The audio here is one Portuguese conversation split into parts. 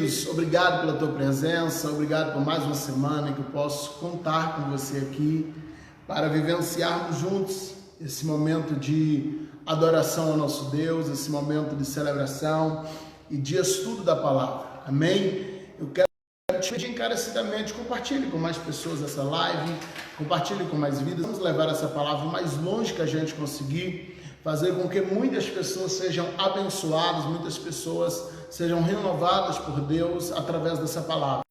Queridos, obrigado pela tua presença, obrigado por mais uma semana que eu posso contar com você aqui para vivenciarmos juntos esse momento de adoração ao nosso Deus, esse momento de celebração e de estudo da palavra. Amém? Eu quero te pedir encarecidamente, compartilhe com mais pessoas essa live, compartilhe com mais vidas. Vamos levar essa palavra o mais longe que a gente conseguir, fazer com que muitas pessoas sejam abençoadas, muitas pessoas sejam renovadas por Deus através dessa palavra.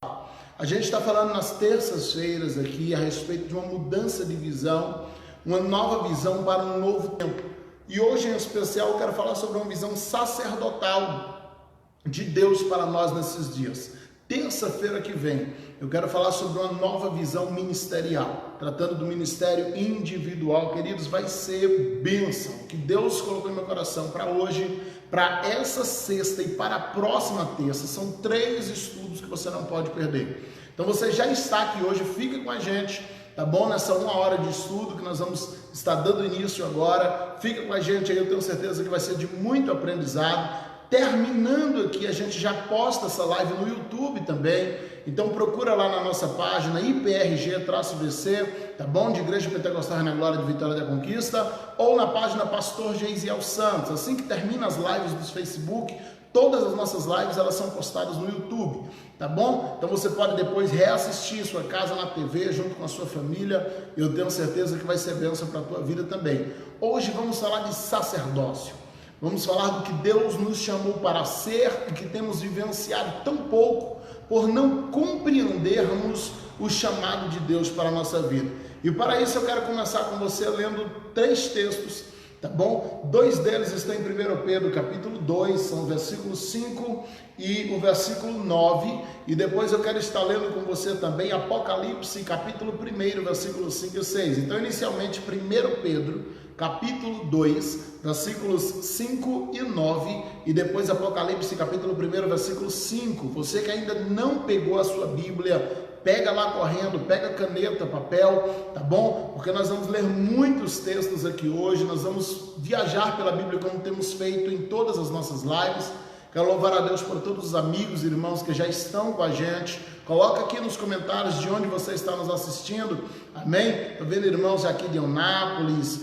A gente está falando nas terças-feiras aqui a respeito de uma mudança de visão, uma nova visão para um novo tempo. E hoje em especial eu quero falar sobre uma visão sacerdotal de Deus para nós nesses dias. Terça-feira que vem eu quero falar sobre uma nova visão ministerial, tratando do ministério individual. Queridos, vai ser bênção que Deus colocou no meu coração para hoje, para essa sexta e para a próxima terça. São 3 estudos que você não pode perder. Então você já está aqui hoje, fica com a gente, tá bom? Nessa 1 hora de estudo que nós vamos estar dando início agora. Fica com a gente aí, eu tenho certeza que vai ser de muito aprendizado. Terminando aqui, a gente já posta essa live no YouTube também, então procura lá na nossa página IPRG-VC, tá bom? De Igreja Pentecostal na Glória de Vitória da Conquista, ou na página Pastor Geisiel Santos. Assim que termina as lives do Facebook, todas as nossas lives elas são postadas no YouTube, tá bom? Então você pode depois reassistir em sua casa na TV, junto com a sua família. Eu tenho certeza que vai ser bênção para a tua vida também. Hoje vamos falar de sacerdócio. Vamos falar do que Deus nos chamou para ser e que temos vivenciado tão pouco por não compreendermos o chamado de Deus para a nossa vida. E para isso eu quero começar com você lendo 3 textos, tá bom? 2 deles estão em 1 Pedro capítulo 2, são o versículo 5 e o versículo 9. E depois eu quero estar lendo com você também Apocalipse capítulo 1, versículos 5 e 6. Então inicialmente 1 Pedro capítulo 2, versículos 5 e 9, e depois Apocalipse, capítulo 1, versículo 5. Você que ainda não pegou a sua Bíblia, pega lá correndo, pega caneta, papel, tá bom? Porque nós vamos ler muitos textos aqui hoje, nós vamos viajar pela Bíblia como temos feito em todas as nossas lives. Quero louvar a Deus por todos os amigos e irmãos que já estão com a gente. Coloca aqui nos comentários de onde você está nos assistindo, amém? Estou vendo irmãos aqui de Eunápolis,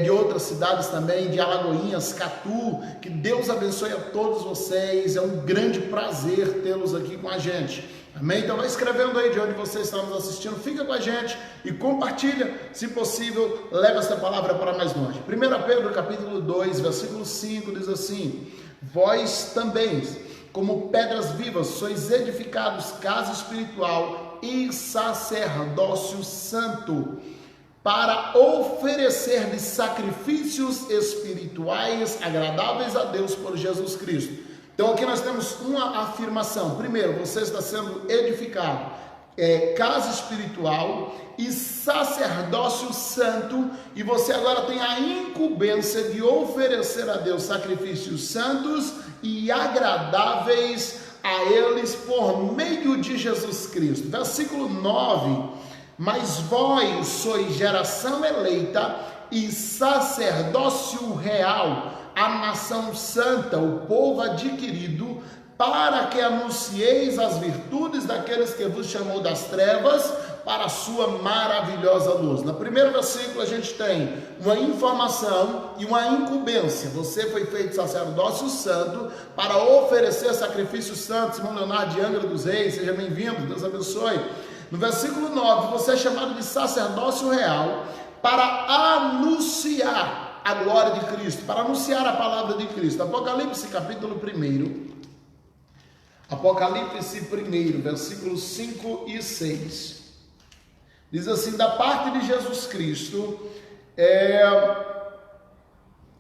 de outras cidades também, de Alagoinhas, Catu. Que Deus abençoe a todos vocês, é um grande prazer tê-los aqui com a gente, amém? Então vai escrevendo aí de onde você está nos assistindo, fica com a gente e compartilha, se possível, leva essa palavra para mais longe. 1 Pedro capítulo 2, versículo 5 diz assim: vós também, como pedras vivas, sois edificados casa espiritual e sacerdócio santo, para oferecer de sacrifícios espirituais agradáveis a Deus por Jesus Cristo. Então aqui nós temos uma afirmação. Primeiro, você está sendo edificado, casa espiritual e sacerdócio santo, e você agora tem a incumbência de oferecer a Deus sacrifícios santos e agradáveis a eles por meio de Jesus Cristo. Versículo 9: mas vós sois geração eleita e sacerdócio real, a nação santa, o povo adquirido, para que anuncieis as virtudes daqueles que vos chamou das trevas para a sua maravilhosa luz. No primeiro versículo a gente tem uma informação e uma incumbência. Você foi feito sacerdócio santo para oferecer sacrifícios santos. Irmão Leonardo de Angra dos Reis, seja bem-vindo, Deus abençoe. No versículo 9, você é chamado de sacerdócio real para anunciar a glória de Cristo, para anunciar a palavra de Cristo. Apocalipse capítulo 1, Apocalipse 1, versículos 5 e 6, diz assim: da parte de Jesus Cristo,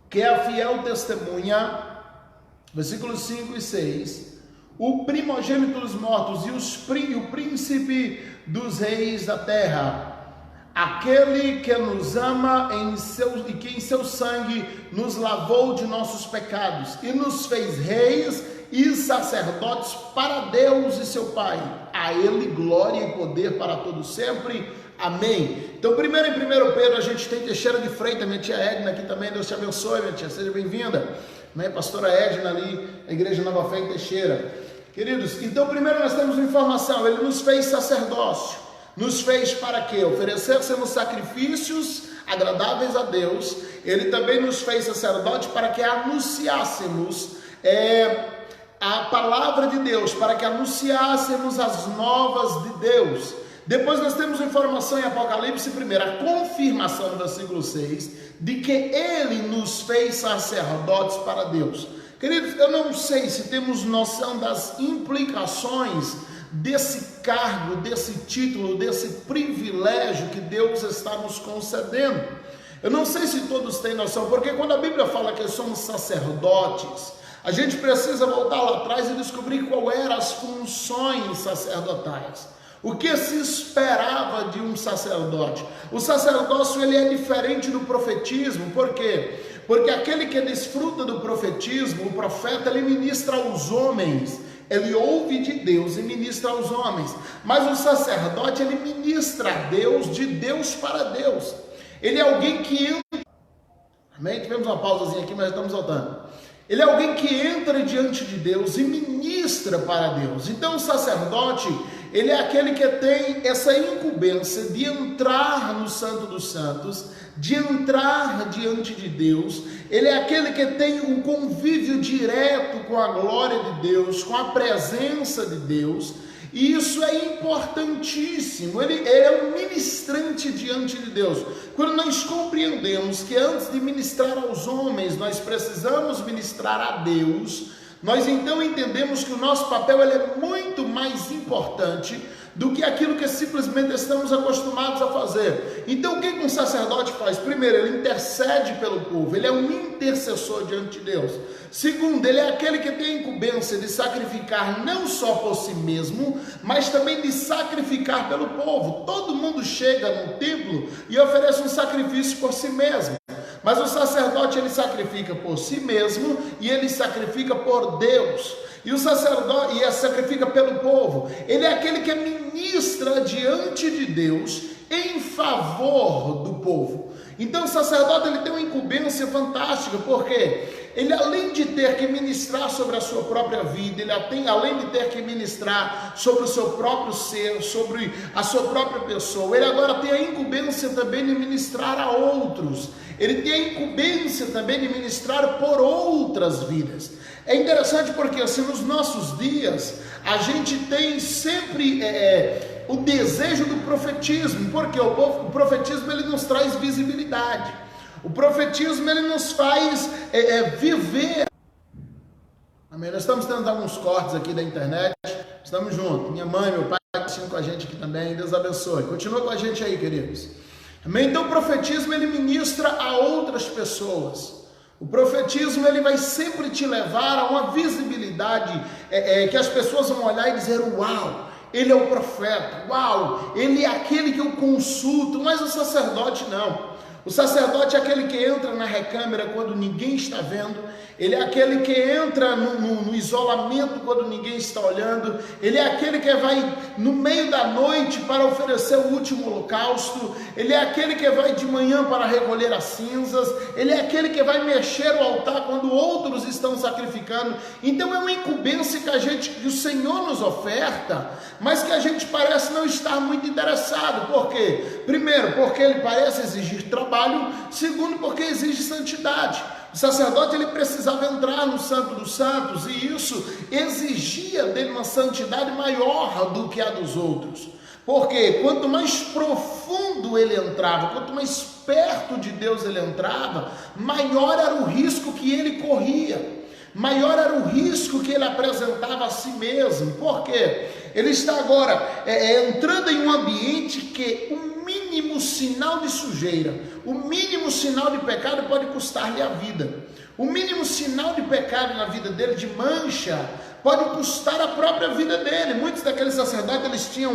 que é a fiel testemunha, versículos 5 e 6, o primogênito dos mortos e o príncipe dos reis da terra, aquele que nos ama e que em seu sangue nos lavou de nossos pecados e nos fez reis e sacerdotes para Deus e seu Pai. A ele glória e poder para todos sempre. Amém. Então primeiro em 1 Pedro a gente tem Teixeira de Freitas, minha tia Edna aqui também, Deus te abençoe, minha tia, seja bem-vinda. Minha pastora Edna ali, a Igreja Nova Fé em Teixeira. Queridos, então primeiro nós temos uma informação, ele nos fez sacerdócio, nos fez para quê? Oferecêssemos sacrifícios agradáveis a Deus. Ele também nos fez sacerdote para que anunciássemos a palavra de Deus, para que anunciássemos as novas de Deus. Depois nós temos informação em Apocalipse, primeiro, a confirmação no versículo 6, de que ele nos fez sacerdotes para Deus. Queridos, eu não sei se temos noção das implicações desse cargo, desse título, desse privilégio que Deus está nos concedendo. Eu não sei se todos têm noção, porque quando a Bíblia fala que somos sacerdotes, a gente precisa voltar lá atrás e descobrir qual eram as funções sacerdotais. O que se esperava de um sacerdote? O sacerdócio ele é diferente do profetismo, por quê? Porque aquele que desfruta do profetismo, o profeta, ele ministra aos homens, ele ouve de Deus e ministra aos homens, mas o sacerdote, ele ministra a Deus, de Deus para Deus. Ele é alguém que entra, amém? Tivemos uma pausazinha aqui, mas estamos voltando. Ele é alguém que entra diante de Deus e ministra para Deus. Então o sacerdote, ele é aquele que tem essa incumbência de entrar no Santo dos Santos, de entrar diante de Deus. Ele é aquele que tem um convívio direto com a glória de Deus, com a presença de Deus. E isso é importantíssimo, ele é um ministrante diante de Deus. Quando nós compreendemos que antes de ministrar aos homens, nós precisamos ministrar a Deus, nós então entendemos que o nosso papel ele é muito mais importante do que aquilo que simplesmente estamos acostumados a fazer. Então o que um sacerdote faz? Primeiro, ele intercede pelo povo, ele é um intercessor diante de Deus. Segundo, ele é aquele que tem a incumbência de sacrificar não só por si mesmo, mas também de sacrificar pelo povo. Todo mundo chega no templo e oferece um sacrifício por si mesmo, mas o sacerdote ele sacrifica por si mesmo e ele sacrifica por Deus. E o sacerdote sacrifica pelo povo. Ele é aquele que ministra diante de Deus em favor do povo. Então o sacerdote ele tem uma incumbência fantástica, porque ele, além de ter que ministrar sobre a sua própria vida, ele além de ter que ministrar sobre o seu próprio ser, sobre a sua própria pessoa, ele agora tem a incumbência também de ministrar a outros. Ele tem a incumbência também de ministrar por outras vidas. É interessante porque assim, nos nossos dias, a gente tem sempre o desejo do profetismo, porque o profetismo ele nos traz visibilidade. O profetismo ele nos faz viver. Amém? Nós estamos tendo alguns cortes aqui da internet, estamos juntos. Minha mãe, meu pai estão com a gente aqui também, Deus abençoe. Continua com a gente aí, queridos. Amém? Então o profetismo ele ministra a outras pessoas. O profetismo ele vai sempre te levar a uma visibilidade que as pessoas vão olhar e dizer: uau, ele é o profeta, uau, ele é aquele que eu consulto. Mas o sacerdote não. O sacerdote é aquele que entra na recâmara quando ninguém está vendo, ele é aquele que entra no isolamento quando ninguém está olhando, ele é aquele que vai no meio da noite para oferecer o último holocausto, ele é aquele que vai de manhã para recolher as cinzas, ele é aquele que vai mexer o altar quando outros estão sacrificando. Então é uma incumbência que o Senhor nos oferta, mas que a gente parece não estar muito interessado. Por quê? Primeiro, porque ele parece exigir trabalho. Segundo, porque exige santidade. O sacerdote ele precisava entrar no Santo dos Santos, e isso exigia dele uma santidade maior do que a dos outros. Porque quanto mais profundo ele entrava, quanto mais perto de Deus ele entrava, maior era o risco que ele corria, maior era o risco que ele apresentava a si mesmo. Por quê? Ele está agora entrando em um ambiente que o mínimo sinal de sujeira, o mínimo sinal de pecado pode custar-lhe a vida. O mínimo sinal de pecado na vida dele, de mancha, pode custar a própria vida dele. Muitos daqueles sacerdotes, eles tinham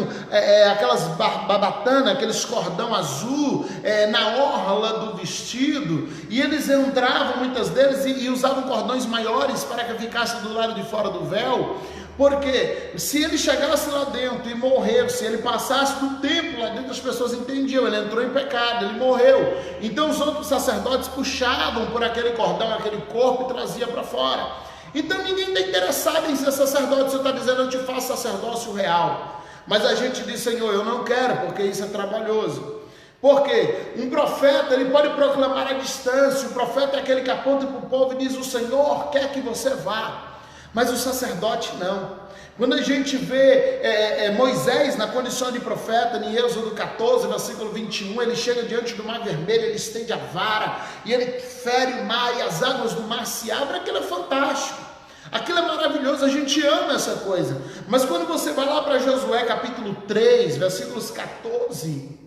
aquelas barbatanas, aqueles cordão azul na orla do vestido, e eles entravam, muitas deles, e usavam cordões maiores para que ficasse do lado de fora do véu. Porque se ele chegasse lá dentro e morresse, se ele passasse do templo lá dentro, as pessoas entendiam, ele entrou em pecado, ele morreu. Então os outros sacerdotes puxavam por aquele cordão, aquele corpo, e trazia para fora. Então ninguém está interessado em ser sacerdote. Você está dizendo, eu te faço sacerdócio real. Mas a gente diz, Senhor, eu não quero, porque isso é trabalhoso. Porque um profeta, ele pode proclamar à distância. O profeta é aquele que aponta para o povo e diz, o Senhor quer que você vá. Mas o sacerdote não. Quando a gente vê Moisés na condição de profeta, em Êxodo 14, versículo 21, ele chega diante do mar vermelho, ele estende a vara, e ele fere o mar, e as águas do mar se abrem. Aquilo é fantástico, aquilo é maravilhoso, a gente ama essa coisa. Mas quando você vai lá para Josué capítulo 3, versículos 14,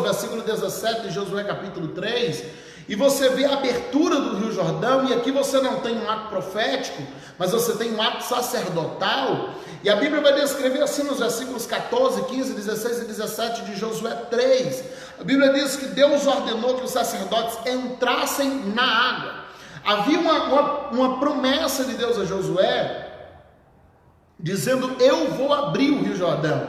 versículo 17 de Josué capítulo 3, e você vê a abertura do Rio Jordão, e aqui você não tem um ato profético, mas você tem um ato sacerdotal, e a Bíblia vai descrever assim nos versículos 14, 15, 16 e 17 de Josué 3, a Bíblia diz que Deus ordenou que os sacerdotes entrassem na água. Havia uma promessa de Deus a Josué, dizendo, eu vou abrir o Rio Jordão,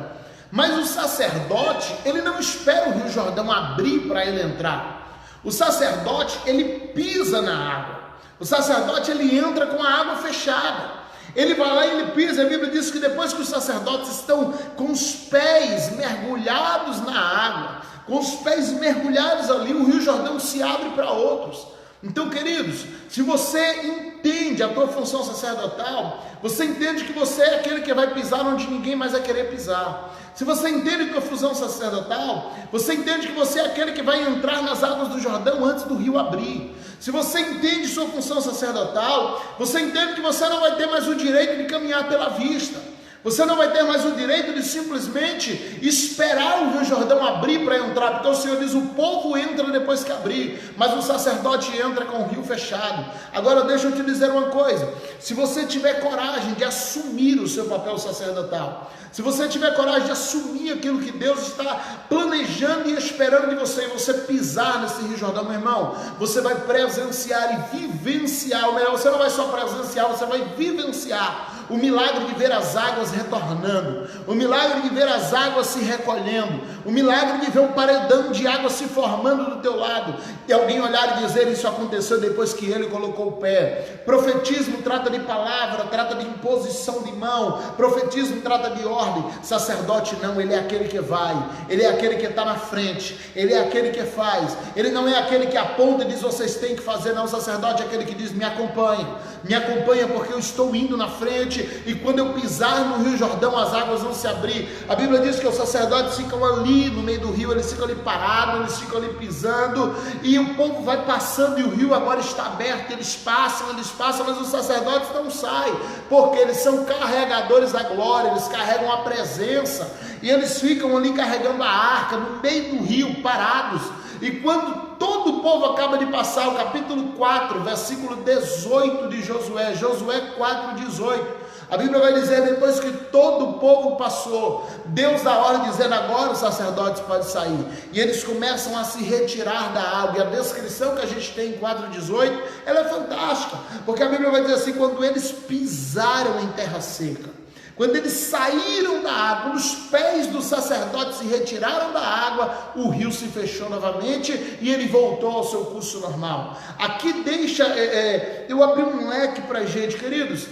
mas o sacerdote, ele não espera o Rio Jordão abrir para ele entrar. O sacerdote, ele pisa na água. O sacerdote, ele entra com a água fechada. Ele vai lá e ele pisa. A Bíblia diz que depois que os sacerdotes estão com os pés mergulhados na água, com os pés mergulhados ali, o Rio Jordão se abre para outros. Então, queridos, se você entende a tua função sacerdotal, você entende que você é aquele que vai pisar onde ninguém mais vai querer pisar. Se você entende a tua função sacerdotal, você entende que você é aquele que vai entrar nas águas do Jordão antes do rio abrir. Se você entende sua função sacerdotal, você entende que você não vai ter mais o direito de caminhar pela vista. Você não vai ter mais o direito de simplesmente esperar o Rio Jordão abrir para entrar, porque o Senhor diz, o povo entra depois que abrir, mas o sacerdote entra com o rio fechado. Agora deixa eu te dizer uma coisa, se você tiver coragem de assumir o seu papel sacerdotal, se você tiver coragem de assumir aquilo que Deus está planejando e esperando de você, e você pisar nesse Rio Jordão, meu irmão, você vai presenciar e vivenciar, ou melhor, você não vai só presenciar, você vai vivenciar o milagre de ver as águas retornando, o milagre de ver as águas se recolhendo, o milagre de ver um paredão de água se formando do teu lado, e alguém olhar e dizer, isso aconteceu depois que ele colocou o pé. Profetismo trata de palavra, trata de imposição de mão, profetismo trata de ordem. Sacerdote não, ele é aquele que vai, ele é aquele que está na frente, ele é aquele que faz, ele não é aquele que aponta e diz, vocês têm que fazer, não. O sacerdote é aquele que diz, me acompanha porque eu estou indo na frente, e quando eu pisar no Rio Jordão, as águas vão se abrir. A Bíblia diz que os sacerdotes ficam ali no meio do rio, eles ficam ali parados, eles ficam ali pisando, e o povo vai passando, e o rio agora está aberto, eles passam, mas os sacerdotes não saem, porque eles são carregadores da glória, eles carregam a presença, e eles ficam ali carregando a arca, no meio do rio, parados. E quando todo o povo acaba de passar, o capítulo 4, versículo 18 de Josué, Josué 4, 18, a Bíblia vai dizer, depois que todo o povo passou, Deus dá ordem dizendo, agora os sacerdotes podem sair, e eles começam a se retirar da água, e a descrição que a gente tem em 4,18, ela é fantástica, porque a Bíblia vai dizer assim, quando eles pisaram em terra seca, quando eles saíram da água, quando os pés dos sacerdotes se retiraram da água, o rio se fechou novamente e ele voltou ao seu curso normal. Aqui deixa, eu abri um leque para a gente, queridos.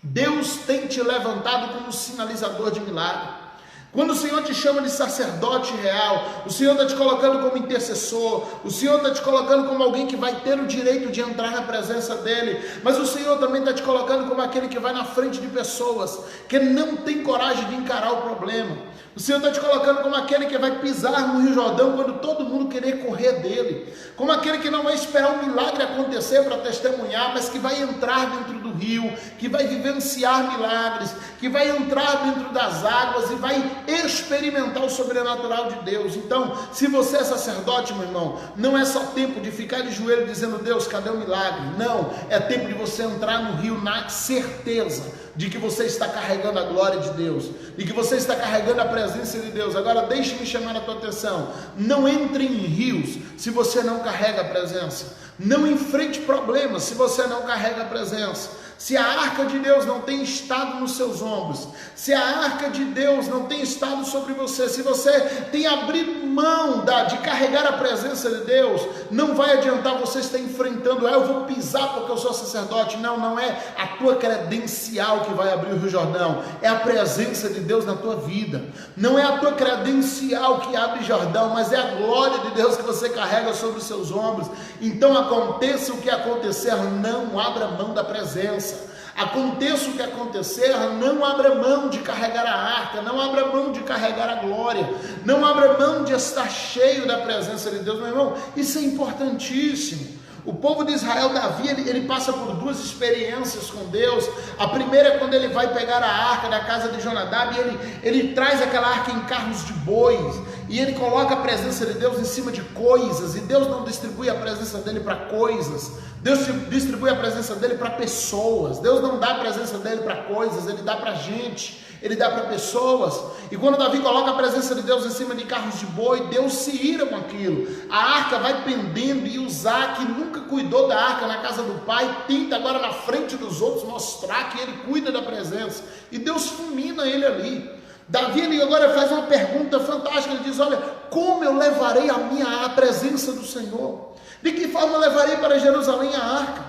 Deus tem te levantado como sinalizador de milagre. Quando o Senhor te chama de sacerdote real, o Senhor está te colocando como intercessor, o Senhor está te colocando como alguém que vai ter o direito de entrar na presença dEle, mas o Senhor também está te colocando como aquele que vai na frente de pessoas, que não tem coragem de encarar o problema. O Senhor está te colocando como aquele que vai pisar no Rio Jordão quando todo mundo querer correr dele, como aquele que não vai esperar um milagre acontecer para testemunhar, mas que vai entrar dentro do rio, que vai vivenciar milagres, que vai entrar dentro das águas e vai experimentar o sobrenatural de Deus. Então, se você é sacerdote, meu irmão, não é só tempo de ficar de joelho dizendo, Deus, cadê o milagre? Não, é tempo de você entrar no rio na certeza de que você está carregando a glória de Deus, de que você está carregando a presença de Deus. Agora deixe-me chamar a tua atenção, não entre em rios se você não carrega a presença, não enfrente problemas se você não carrega a presença. se a arca de Deus não tem estado nos seus ombros, se a arca de Deus não tem estado sobre você, se você tem abrido mão de carregar a presença de Deus, não vai adiantar você estar enfrentando, eu vou pisar porque eu sou sacerdote. Não é a tua credencial que vai abrir o Rio Jordão, é a presença de Deus na tua vida. Não é a tua credencial que abre Jordão, mas é a glória de Deus que você carrega sobre os seus ombros. Então aconteça o que acontecer, não abra mão da presença. Aconteça o que acontecer, não abra mão de carregar a arca, não abra mão de carregar a glória, não abra mão de estar cheio da presença de Deus, meu irmão. Isso é importantíssimo. O povo de Israel, Davi, ele passa por duas experiências com Deus. A primeira é quando ele vai pegar a arca da casa de Jonadab, e ele traz aquela arca em carros de bois, e ele coloca a presença de Deus em cima de coisas, e Deus não distribui a presença dele para coisas, Deus distribui a presença dele para pessoas. Deus não dá a presença dele para coisas, ele dá para gente, ele dá para pessoas. E quando Davi coloca a presença de Deus em cima de carros de boi, Deus se ira com aquilo. A arca vai pendendo, e Uzá, que nunca cuidou da arca na casa do pai, tenta agora na frente dos outros mostrar que ele cuida da presença, e Deus fulmina ele ali. Davi, ele agora faz uma pergunta fantástica, ele diz: olha, como eu levarei a presença do Senhor? De que forma eu levarei para Jerusalém a arca?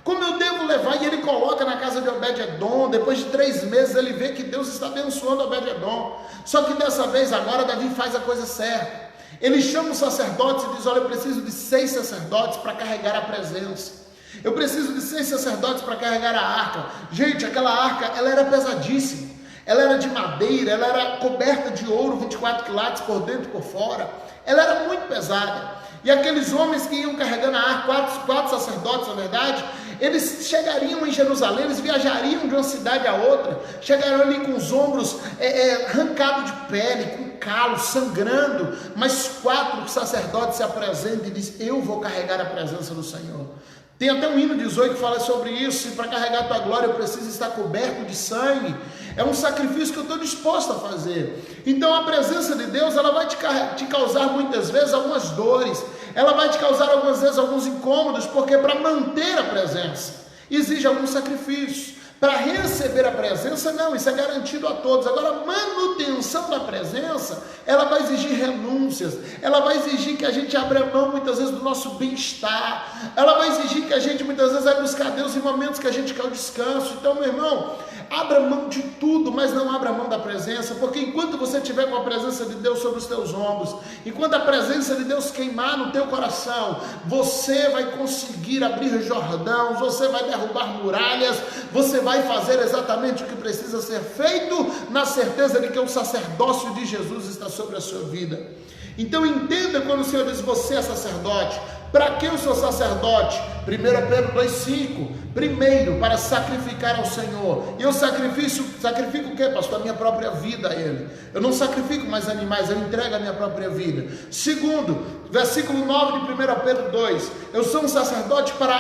Como eu devo levar? E ele coloca na casa de Obed-edom. Depois de 3 meses ele vê que Deus está abençoando Obed-edom. Só que dessa vez agora Davi faz a coisa certa. Ele chama os sacerdotes e diz: olha, eu preciso de 6 sacerdotes para carregar a presença. Eu preciso de 6 sacerdotes para carregar a arca. Gente, aquela arca, ela era pesadíssima. Ela era de madeira, ela era coberta de ouro, 24 quilates por dentro e por fora. Ela era muito pesada. E aqueles homens que iam carregando a arca, 4 sacerdotes, na verdade, eles chegariam em Jerusalém, eles viajariam de uma cidade a outra, chegariam ali com os ombros arrancados de pele, com calo, sangrando, mas 4 sacerdotes se apresentam e dizem: eu vou carregar a presença do Senhor. Tem até um hino de Zoe que fala sobre isso: e para carregar a tua glória eu preciso estar coberto de sangue. É um sacrifício que eu estou disposto a fazer. Então a presença de Deus, ela vai te causar muitas vezes algumas dores, ela vai te causar algumas vezes alguns incômodos, porque para manter a presença exige alguns sacrifícios. Para receber a presença, não, isso é garantido a todos. Agora, a manutenção da presença, ela vai exigir renúncias, ela vai exigir que a gente abra mão muitas vezes do nosso bem-estar, ela vai exigir que a gente muitas vezes vai buscar Deus em momentos que a gente quer o descanso. Então, meu irmão, abra mão de tudo, mas não abra mão da presença, porque enquanto você estiver com a presença de Deus sobre os teus ombros, enquanto a presença de Deus queimar no teu coração, você vai conseguir abrir Jordãos, você vai derrubar muralhas, você vai fazer exatamente o que precisa ser feito, na certeza de que o sacerdócio de Jesus está sobre a sua vida. Então entenda quando o Senhor diz: você é sacerdote. Para que eu sou sacerdote? 1 Pedro 2,5. Primeiro, para sacrificar ao Senhor. E eu sacrifico o quê, pastor? A minha própria vida a Ele. Eu não sacrifico mais animais, eu entrego a minha própria vida. Segundo, versículo 9 de 1 Pedro 2. Eu sou um sacerdote para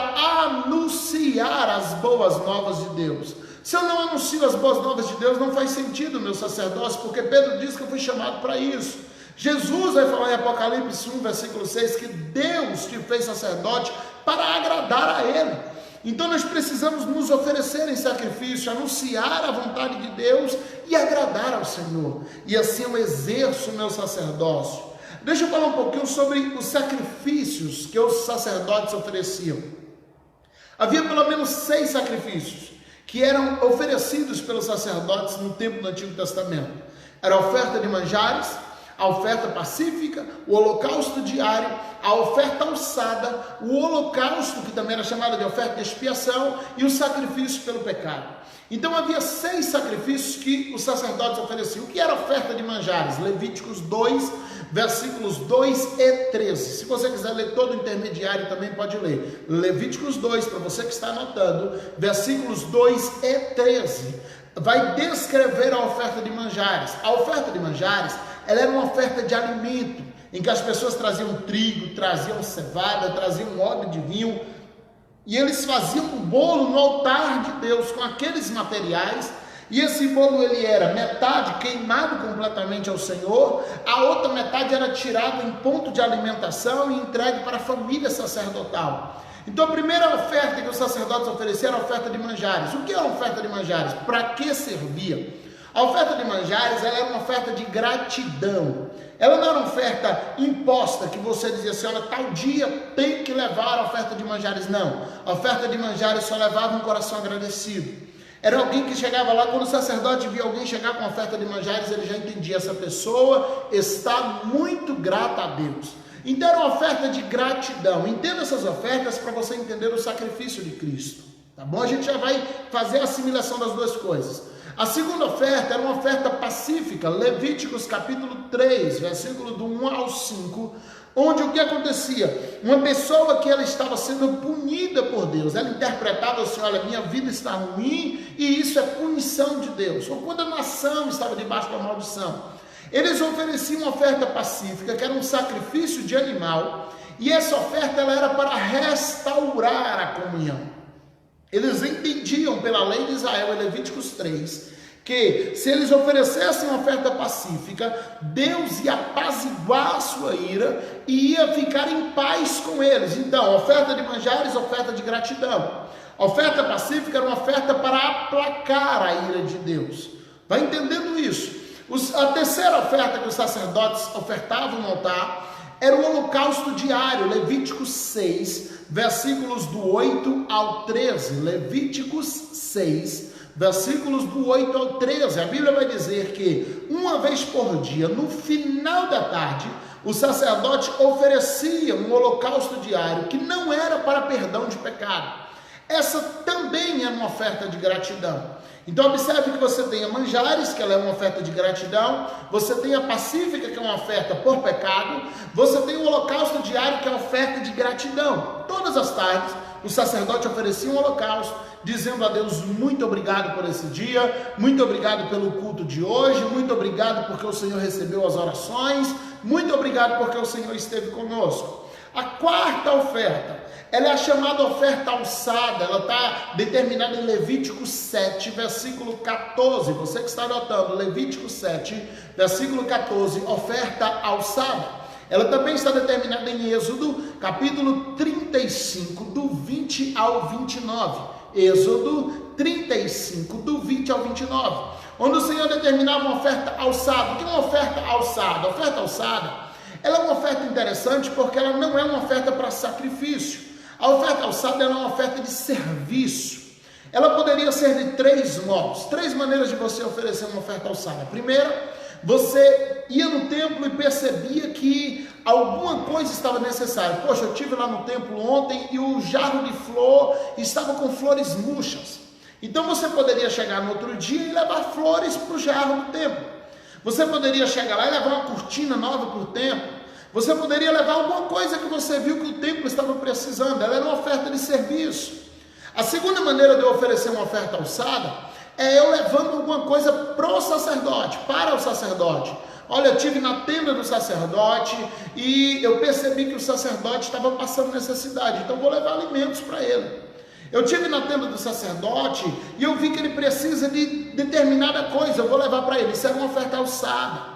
anunciar as boas novas de Deus. Se eu não anuncio as boas novas de Deus, não faz sentido o meu sacerdócio, porque Pedro diz que eu fui chamado para isso. Jesus vai falar em Apocalipse 1, versículo 6, que Deus te fez sacerdote para agradar a Ele. Então nós precisamos nos oferecer em sacrifício, anunciar a vontade de Deus e agradar ao Senhor. E assim eu exerço o meu sacerdócio. Deixa eu falar um pouquinho sobre os sacrifícios que os sacerdotes ofereciam. Havia pelo menos 6 sacrifícios que eram oferecidos pelos sacerdotes no tempo do Antigo Testamento. Era a oferta de manjares, a oferta pacífica, o holocausto diário, a oferta alçada, o holocausto, que também era chamado de oferta de expiação, e o sacrifício pelo pecado. Então havia 6 sacrifícios que os sacerdotes ofereciam. O que era oferta de manjares? Levíticos 2, versículos 2 e 13. Se você quiser ler todo o intermediário, também pode ler. Levíticos 2, para você que está anotando, versículos 2 e 13. Vai descrever a oferta de manjares. A oferta de manjares, ela era uma oferta de alimento, em que as pessoas traziam trigo, traziam cevada, traziam óleo de vinho, e eles faziam um bolo no altar de Deus com aqueles materiais, e esse bolo ele era metade queimado completamente ao Senhor, a outra metade era tirada em ponto de alimentação e entregue para a família sacerdotal. Então a primeira oferta que os sacerdotes ofereceram era a oferta de manjares. O que era a oferta de manjares? Para que servia? A oferta de manjares, ela era uma oferta de gratidão. Ela não era uma oferta imposta, que você dizia assim, olha, tal dia tem que levar a oferta de manjares. Não, a oferta de manjares só levava um coração agradecido. Era alguém que chegava lá, quando o sacerdote via alguém chegar com a oferta de manjares, ele já entendia, essa pessoa está muito grata a Deus. Então era uma oferta de gratidão. Entenda essas ofertas para você entender o sacrifício de Cristo. Tá bom? A gente já vai fazer a assimilação das duas coisas. A segunda oferta era uma oferta pacífica. Levíticos capítulo 3, versículo do 1 ao 5. Onde o que acontecia? Uma pessoa que ela estava sendo punida por Deus. Ela interpretava assim, olha, minha vida está ruim e isso é punição de Deus. Ou quando a nação estava debaixo da maldição. Eles ofereciam uma oferta pacífica, que era um sacrifício de animal, e essa oferta ela era para restaurar a comunhão. Eles entendiam pela lei de Israel, em Levíticos 3, que se eles oferecessem uma oferta pacífica, Deus ia apaziguar a sua ira e ia ficar em paz com eles. Então, oferta de manjares, oferta de gratidão. A oferta pacífica era uma oferta para aplacar a ira de Deus. Vai entendendo isso? A terceira oferta que os sacerdotes ofertavam no altar era o holocausto diário, Levíticos 6, versículos do 8 ao 13. Levíticos 6, versículos do 8 ao 13. A Bíblia vai dizer que uma vez por dia, no final da tarde, o sacerdote oferecia um holocausto diário que não era para perdão de pecado. Essa também era uma oferta de gratidão. Então observe que você tem a manjares, que ela é uma oferta de gratidão, você tem a pacífica, que é uma oferta por pecado, você tem o holocausto diário, que é uma oferta de gratidão. Todas as tardes, o sacerdote oferecia um holocausto, dizendo a Deus, muito obrigado por esse dia, muito obrigado pelo culto de hoje, muito obrigado porque o Senhor recebeu as orações, muito obrigado porque o Senhor esteve conosco. A quarta oferta, ela é a chamada oferta alçada, ela está determinada em Levítico 7, versículo 14, você que está anotando, Levítico 7, versículo 14, oferta alçada. Ela também está determinada em Êxodo, capítulo 35, do 20 ao 29, Êxodo 35, do 20 ao 29, onde o Senhor determinava uma oferta alçada. O que é uma oferta alçada? A oferta alçada, ela é uma oferta interessante porque ela não é uma oferta para sacrifício. A oferta alçada é uma oferta de serviço. Ela poderia ser de três modos, três maneiras de você oferecer uma oferta alçada. A primeira, você ia no templo e percebia que alguma coisa estava necessária. Poxa, eu estive lá no templo ontem e o jarro de flor estava com flores murchas. Então você poderia chegar no outro dia e levar flores para o jarro do templo. Você poderia chegar lá e levar uma cortina nova para o templo. Você poderia levar alguma coisa que você viu que o templo estava precisando. Ela era uma oferta de serviço. A segunda maneira de eu oferecer uma oferta alçada é eu levando alguma coisa para o sacerdote, para o sacerdote. Olha, eu estive na tenda do sacerdote e eu percebi que o sacerdote estava passando necessidade, então vou levar alimentos para ele. Eu estive na tenda do sacerdote e eu vi que ele precisa de determinada coisa, eu vou levar para ele. Isso era uma oferta alçada.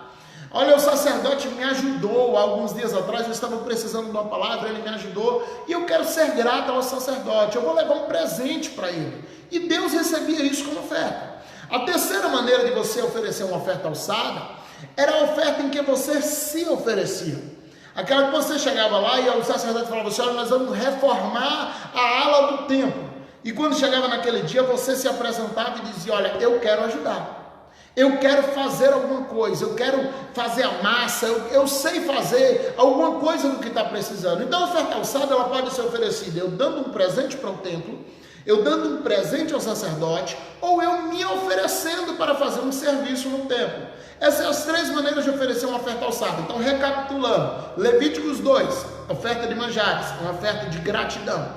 Olha, o sacerdote me ajudou, alguns dias atrás eu estava precisando de uma palavra, ele me ajudou, e eu quero ser grato ao sacerdote, eu vou levar um presente para ele, e Deus recebia isso como oferta. A terceira maneira de você oferecer uma oferta alçada, era a oferta em que você se oferecia, aquela que você chegava lá e o sacerdote falava assim, olha, nós vamos reformar a ala do templo, e quando chegava naquele dia, você se apresentava e dizia, olha, eu quero ajudar. Eu quero fazer alguma coisa, eu quero fazer a massa, eu sei fazer alguma coisa do que está precisando. Então a oferta alçada ela pode ser oferecida eu dando um presente para o templo, eu dando um presente ao sacerdote, ou eu me oferecendo para fazer um serviço no templo. Essas são as três maneiras de oferecer uma oferta alçada. Então recapitulando, Levíticos 2, oferta de manjares, uma oferta de gratidão.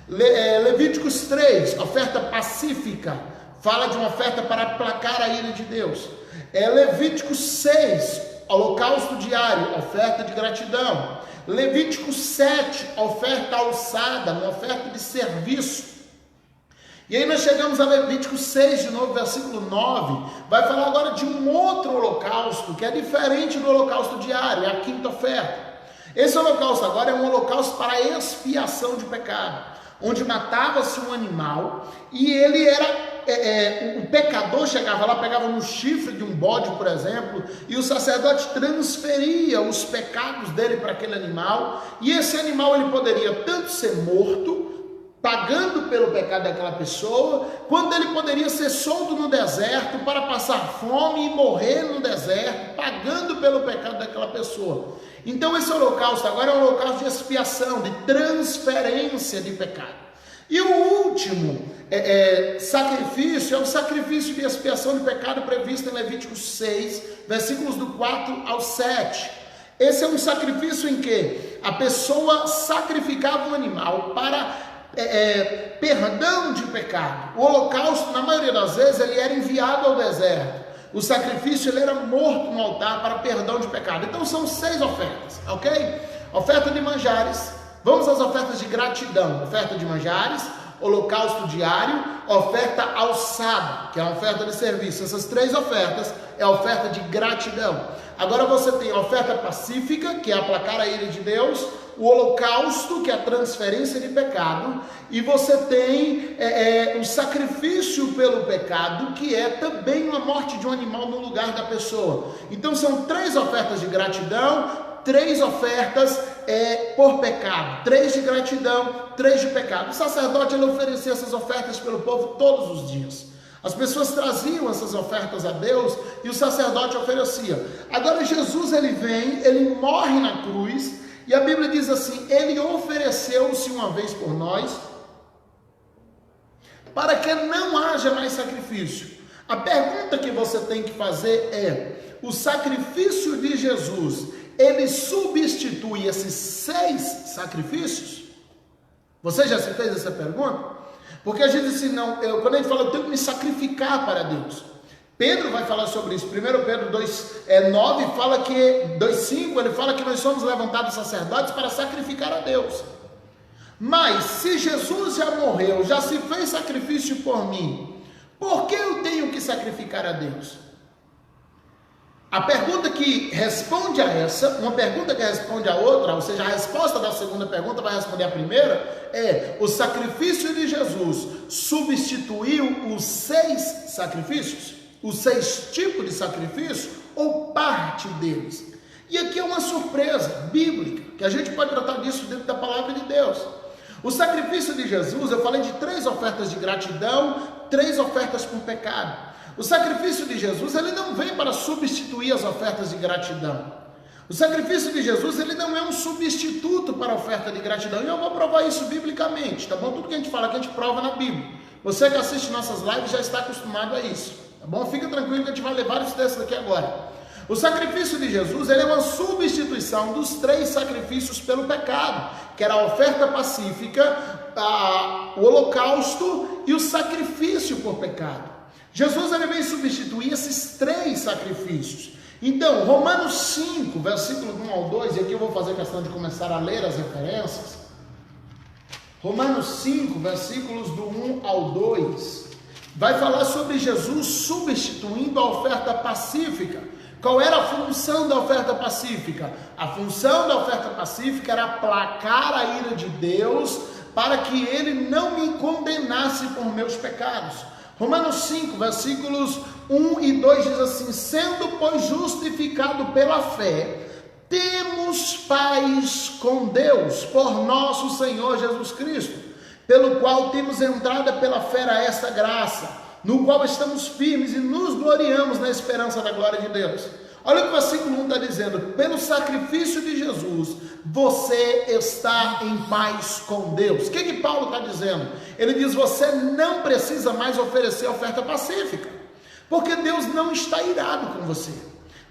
Levíticos 3, oferta pacífica, fala de uma oferta para aplacar a ira de Deus. Levítico 6, holocausto diário, oferta de gratidão. Levítico 7, oferta alçada, uma oferta de serviço. E aí nós chegamos a Levítico 6, de novo, versículo 9, vai falar agora de um outro holocausto, que é diferente do holocausto diário, é a quinta oferta. Esse holocausto agora é um holocausto para expiação de pecado. onde matava-se um animal e ele era... o pecador chegava lá, pegava no chifre de um bode, por exemplo, e o sacerdote transferia os pecados dele para aquele animal, e esse animal ele poderia tanto ser morto, pagando pelo pecado daquela pessoa, quando ele poderia ser solto no deserto para passar fome e morrer no deserto, pagando pelo pecado daquela pessoa. Então esse holocausto agora é um holocausto de expiação, de transferência de pecado. E o último sacrifício é o sacrifício de expiação de pecado previsto em Levítico 6, versículos do 4 ao 7. Esse é um sacrifício em que a pessoa sacrificava um animal para perdão de pecado. O holocausto, na maioria das vezes, ele era enviado ao deserto. O sacrifício ele era morto no altar para perdão de pecado. Então são 6 ofertas, ok? Oferta de manjares. Vamos às ofertas de gratidão. Oferta de manjares, holocausto diário, oferta alçada, que é a oferta de serviço. Essas 3 ofertas é a oferta de gratidão. Agora você tem a oferta pacífica, que é aplacar a ira de Deus, o holocausto, que é a transferência de pecado, e você tem o sacrifício pelo pecado, que é também uma morte de um animal no lugar da pessoa. Então são 3 ofertas de gratidão, 3 ofertas por pecado, 3 de gratidão, 3 de pecado. O sacerdote ele oferecia essas ofertas pelo povo todos os dias. As pessoas traziam essas ofertas a Deus e o sacerdote oferecia. Agora Jesus ele vem, ele morre na cruz e a Bíblia diz assim: ele ofereceu-se uma vez por nós para que não haja mais sacrifício. A pergunta que você tem que fazer é: o sacrifício de Jesus, ele substitui esses 6 sacrifícios? Você já se fez essa pergunta? Porque a gente diz assim, não, quando a gente fala, eu tenho que me sacrificar para Deus. Pedro vai falar sobre isso. 1 Pedro 2,9 fala que, 2,5, ele fala que nós somos levantados sacerdotes para sacrificar a Deus. Mas, se Jesus já morreu, já se fez sacrifício por mim, por que eu tenho que sacrificar a Deus? A pergunta que responde a essa, uma pergunta que responde a outra, ou seja, a resposta da segunda pergunta vai responder a primeira, é: o sacrifício de Jesus substituiu os 6 sacrifícios? Os 6 tipos de sacrifício? Ou parte deles? E aqui é uma surpresa bíblica, que a gente pode tratar disso dentro da palavra de Deus. O sacrifício de Jesus, eu falei de 3 ofertas de gratidão, 3 ofertas por pecado. O sacrifício de Jesus, ele não vem para substituir as ofertas de gratidão. O sacrifício de Jesus, ele não é um substituto para a oferta de gratidão. E eu vou provar isso biblicamente, tá bom? Tudo que a gente fala aqui, a gente prova na Bíblia. Você que assiste nossas lives já está acostumado a isso, tá bom? Fica tranquilo que a gente vai levar isso desse daqui agora. O sacrifício de Jesus, ele é uma substituição dos 3 sacrifícios pelo pecado, que era a oferta pacífica, o holocausto e o sacrifício por pecado. Jesus ele vem substituir esses 3 sacrifícios. Então, Romanos 5, versículo 1 ao 2, e aqui eu vou fazer questão de começar a ler as referências. Romanos 5, versículos do 1 ao 2, vai falar sobre Jesus substituindo a oferta pacífica. Qual era a função da oferta pacífica? A função da oferta pacífica era aplacar a ira de Deus para que ele não me condenasse por meus pecados. Romanos 5, versículos 1 e 2 diz assim: sendo, pois, justificado pela fé, temos paz com Deus, por nosso Senhor Jesus Cristo, pelo qual temos entrada pela fé a essa graça, no qual estamos firmes e nos gloriamos na esperança da glória de Deus. Olha o que o versículo 1 está dizendo: pelo sacrifício de Jesus, você está em paz com Deus. O que Paulo está dizendo? Ele diz: você não precisa mais oferecer oferta pacífica, porque Deus não está irado com você.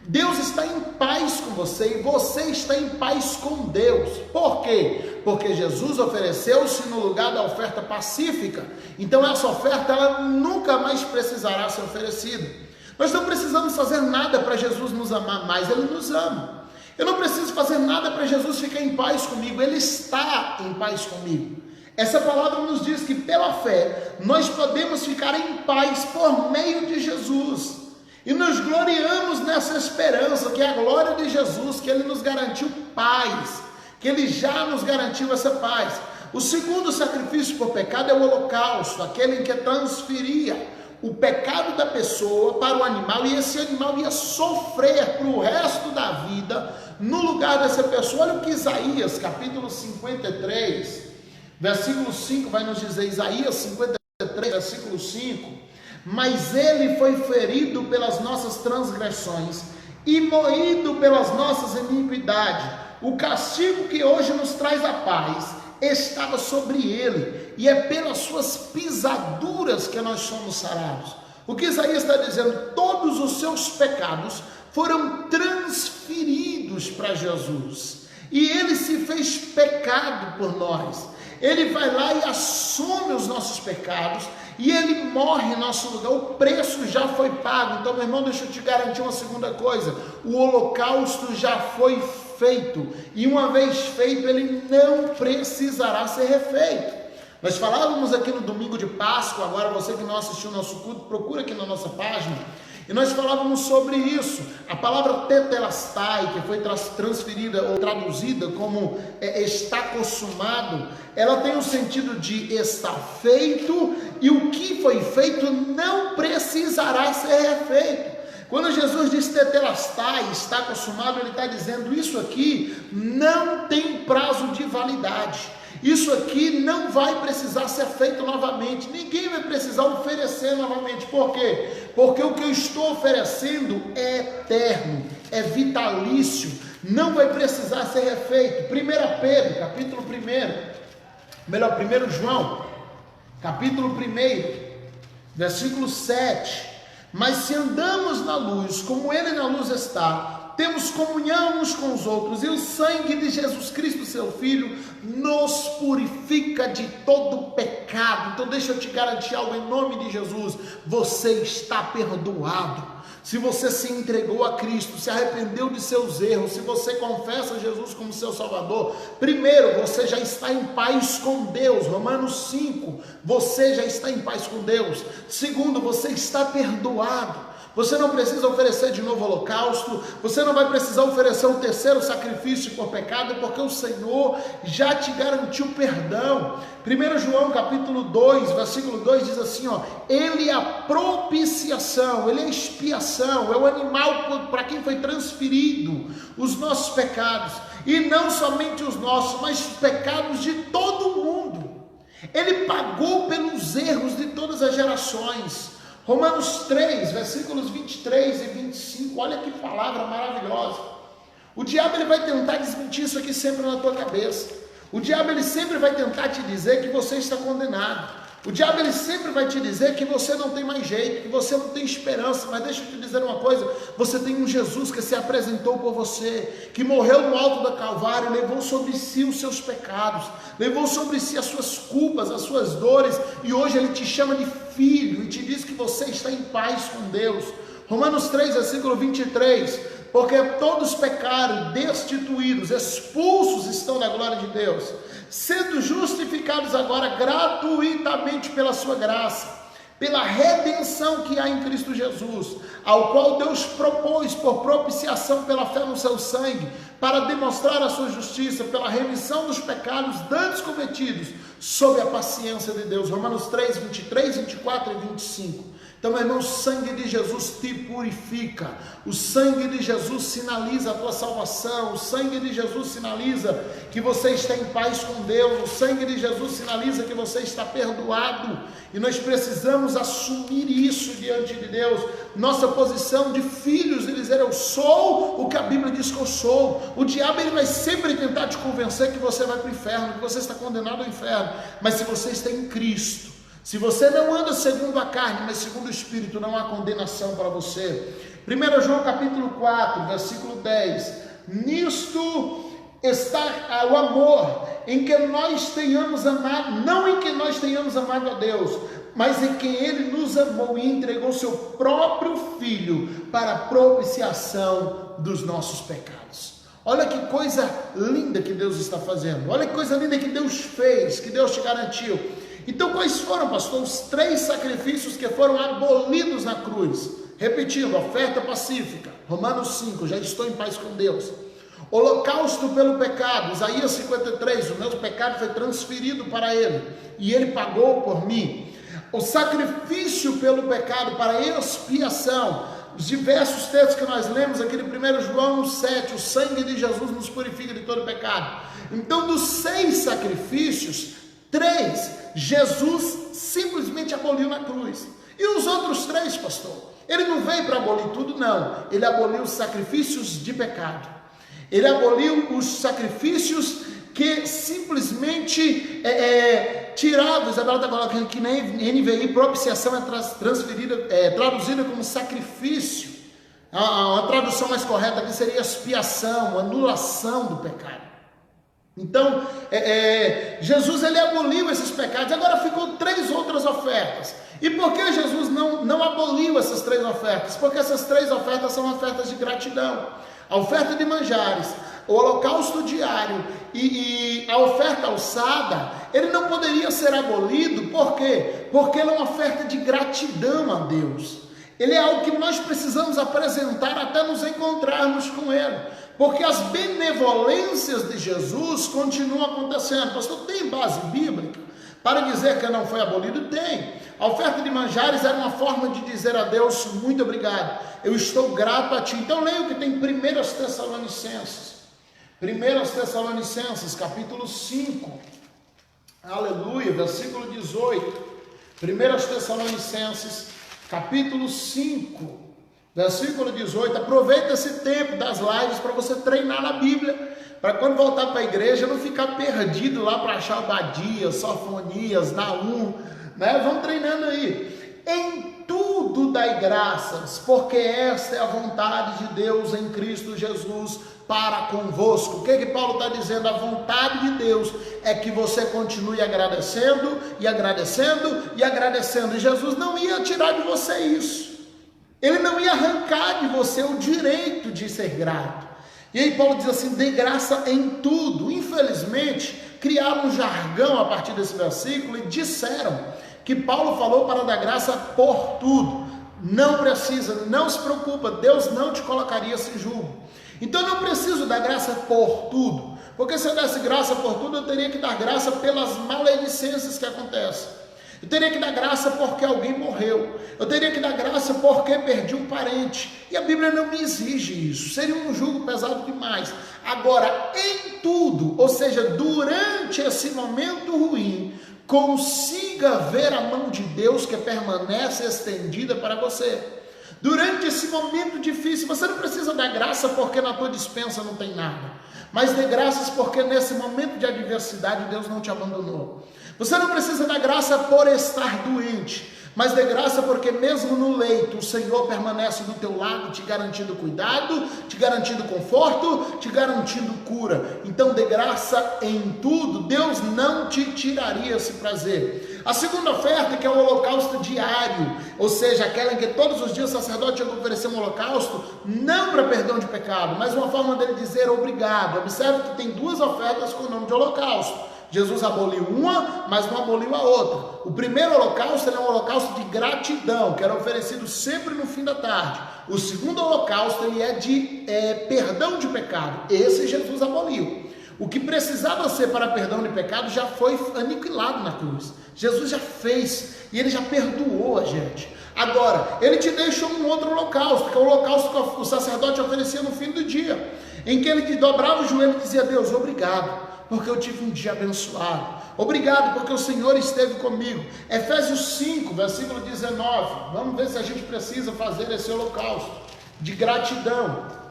Deus está em paz com você e você está em paz com Deus. Por quê? Porque Jesus ofereceu-se no lugar da oferta pacífica. Então essa oferta ela nunca mais precisará ser oferecida. Nós não precisamos fazer nada para Jesus nos amar mais, Ele nos ama. Eu não preciso fazer nada para Jesus ficar em paz comigo, Ele está em paz comigo. Essa palavra nos diz que pela fé nós podemos ficar em paz por meio de Jesus. E nos gloriamos nessa esperança, que é a glória de Jesus, que Ele nos garantiu paz, que Ele já nos garantiu essa paz. O segundo sacrifício por pecado é o holocausto, aquele em que transferia o pecado da pessoa para o animal, e esse animal ia sofrer para o resto da vida no lugar dessa pessoa. Olha o que Isaías, capítulo 53, versículo 5 vai nos dizer. Isaías 53, versículo 5: mas ele foi ferido pelas nossas transgressões e moído pelas nossas iniquidades. O castigo que hoje nos traz a paz estava sobre ele, e é pelas suas pisaduras que nós somos sarados. O que Isaías está dizendo? Todos os seus pecados foram transferidos para Jesus, e ele se fez pecado por nós. Ele vai lá e assume os nossos pecados, e ele morre em nosso lugar. O preço já foi pago. Então, meu irmão, deixa eu te garantir uma segunda coisa: o holocausto já foi feito, e uma vez feito, ele não precisará ser refeito. Nós falávamos aqui no domingo de Páscoa. Agora, você que não assistiu o nosso culto, procura aqui na nossa página, e nós falávamos sobre isso. A palavra tetelestai, que foi transferida ou traduzida como está consumado, ela tem o sentido de estar feito, e o que foi feito não precisará ser refeito. Quando Jesus diz tetelestai, está consumado, ele está dizendo: isso aqui não tem prazo de validade. Isso aqui não vai precisar ser feito novamente. Ninguém vai precisar oferecer novamente. Por quê? Porque o que eu estou oferecendo é eterno, é vitalício, não vai precisar ser refeito. 1 Pedro, capítulo 1 João, capítulo 1, versículo 7: mas se andamos na luz, como ele na luz está, temos comunhão uns com os outros, e o sangue de Jesus Cristo, seu Filho, nos purifica de todo pecado. Então deixa eu te garantir algo em nome de Jesus: você está perdoado. Se você se entregou a Cristo, se arrependeu de seus erros, se você confessa Jesus como seu Salvador, primeiro, você já está em paz com Deus. Romanos 5, você já está em paz com Deus. Segundo, você está perdoado. Você não precisa oferecer de novo holocausto, você não vai precisar oferecer o terceiro sacrifício por pecado, porque o Senhor já te garantiu perdão. 1 João capítulo 2, versículo 2 diz assim, ele é a propiciação, ele é a expiação, é o animal para quem foi transferido os nossos pecados, e não somente os nossos, mas os pecados de todo mundo. Ele pagou pelos erros de todas as gerações. Romanos 3, versículos 23 e 25, olha que palavra maravilhosa. O diabo ele vai tentar desmentir isso aqui sempre na tua cabeça. O diabo ele sempre vai tentar te dizer que você está condenado. O diabo ele sempre vai te dizer que você não tem mais jeito, que você não tem esperança. Mas deixa eu te dizer uma coisa: você tem um Jesus que se apresentou por você, que morreu no alto da Calvário, levou sobre si os seus pecados, levou sobre si as suas culpas, as suas dores, e hoje ele te chama de filho e te diz que você está em paz com Deus. Romanos 3, versículo 23: porque todos pecaram, destituídos, expulsos estão da glória de Deus, sendo justificados agora gratuitamente pela sua graça, pela redenção que há em Cristo Jesus, ao qual Deus propôs por propiciação pela fé no seu sangue, para demonstrar a sua justiça, pela remissão dos pecados dantes cometidos, sob a paciência de Deus. Romanos 3, 23, 24 e 25. Então, meu irmão, o sangue de Jesus te purifica, o sangue de Jesus sinaliza a tua salvação, o sangue de Jesus sinaliza que você está em paz com Deus, o sangue de Jesus sinaliza que você está perdoado, e nós precisamos assumir isso diante de Deus. Nossa posição de filhos, ele dizer: eu sou o que a Bíblia diz que eu sou. O diabo ele vai sempre tentar te convencer que você vai para o inferno, que você está condenado ao inferno, mas se você está em Cristo, se você não anda segundo a carne, mas segundo o Espírito, não há condenação para você. 1 João capítulo 4, versículo 10: nisto está o amor, em que nós tenhamos amado, não em que nós tenhamos amado a Deus, mas em que Ele nos amou e entregou seu próprio Filho para a propiciação dos nossos pecados. Olha que coisa linda que Deus está fazendo, olha que coisa linda que Deus fez, que Deus te garantiu. Então, quais foram, pastor, os 3 sacrifícios que foram abolidos na cruz? Repetindo: oferta pacífica, Romanos 5, já estou em paz com Deus. Holocausto pelo pecado, Isaías 53, o meu pecado foi transferido para ele, e ele pagou por mim. O sacrifício pelo pecado para expiação, os diversos textos que nós lemos aqui no 1 João 7, o sangue de Jesus nos purifica de todo pecado. Então, dos 6 sacrifícios, 3, Jesus simplesmente aboliu na cruz. E os outros 3, pastor? Ele não veio para abolir tudo, não. Ele aboliu os sacrifícios de pecado. Ele aboliu os sacrifícios que simplesmente tiravam. Isabela está colocando que na NVI, propiciação é traduzida como sacrifício. A tradução mais correta aqui seria expiação, anulação do pecado. Então, Jesus ele aboliu esses pecados. Agora ficou 3 outras ofertas. E por que Jesus não aboliu essas 3 ofertas? Porque essas 3 ofertas são ofertas de gratidão. A oferta de manjares, o holocausto diário e a oferta alçada, ele não poderia ser abolido. Por quê? Porque ele é uma oferta de gratidão a Deus. Ele é algo que nós precisamos apresentar até nos encontrarmos com ele. Porque as benevolências de Jesus continuam acontecendo. Pastor, tem base bíblica para dizer que não foi abolido? Tem. A oferta de manjares era uma forma de dizer a Deus: muito obrigado, eu estou grato a ti. Então leia o que tem em 1 Tessalonicenses. 1 Tessalonicenses, capítulo 5. Aleluia, versículo 18. 1 Tessalonicenses, capítulo 5. Versículo 18, aproveita esse tempo das lives para você treinar na Bíblia, para quando voltar para a igreja não ficar perdido lá para achar Obadias, Sofonias, Naum, né? Vamos treinando aí. Em tudo dai graças, porque esta é a vontade de Deus em Cristo Jesus para convosco. O que Paulo está dizendo? A vontade de Deus é que você continue agradecendo, e agradecendo, e agradecendo. E Jesus não ia tirar de você isso. Ele não ia arrancar de você o direito de ser grato. E aí Paulo diz assim: dê graça em tudo. Infelizmente, criaram um jargão a partir desse versículo e disseram que Paulo falou para dar graça por tudo. Não precisa, não se preocupa, Deus não te colocaria esse jugo. Então eu não preciso dar graça por tudo, porque se eu desse graça por tudo, eu teria que dar graça pelas maledicências que acontecem. Eu teria que dar graça porque alguém morreu. Eu teria que dar graça porque perdi um parente. E a Bíblia não me exige isso. Seria um jugo pesado demais. Agora, em tudo, ou seja, durante esse momento ruim, consiga ver a mão de Deus que permanece estendida para você. Durante esse momento difícil, você não precisa dar graça porque na tua despensa não tem nada. Mas dê graças porque nesse momento de adversidade Deus não te abandonou. Você não precisa dar graça por estar doente, mas dê graça porque mesmo no leito o Senhor permanece do teu lado, te garantindo cuidado, te garantindo conforto, te garantindo cura. Então dê graça em tudo. Deus não te tiraria esse prazer. A segunda oferta, que é o holocausto diário, ou seja, aquela em que todos os dias o sacerdote tinha que oferecer um holocausto, não para perdão de pecado, mas uma forma dele dizer obrigado. Observe que tem 2 ofertas com o nome de holocausto. Jesus aboliu uma, mas não aboliu a outra. O primeiro holocausto era um holocausto de gratidão, que era oferecido sempre no fim da tarde. O segundo holocausto ele é de perdão de pecado. Esse Jesus aboliu. O que precisava ser para perdão de pecado já foi aniquilado na cruz. Jesus já fez e ele já perdoou a gente. Agora, ele te deixou um outro holocausto, que é o holocausto que o sacerdote oferecia no fim do dia, em que ele dobrava o joelho e dizia: Deus, obrigado, porque eu tive um dia abençoado. Obrigado porque o Senhor esteve comigo. Efésios 5, versículo 19. Vamos ver se a gente precisa fazer esse holocausto de gratidão.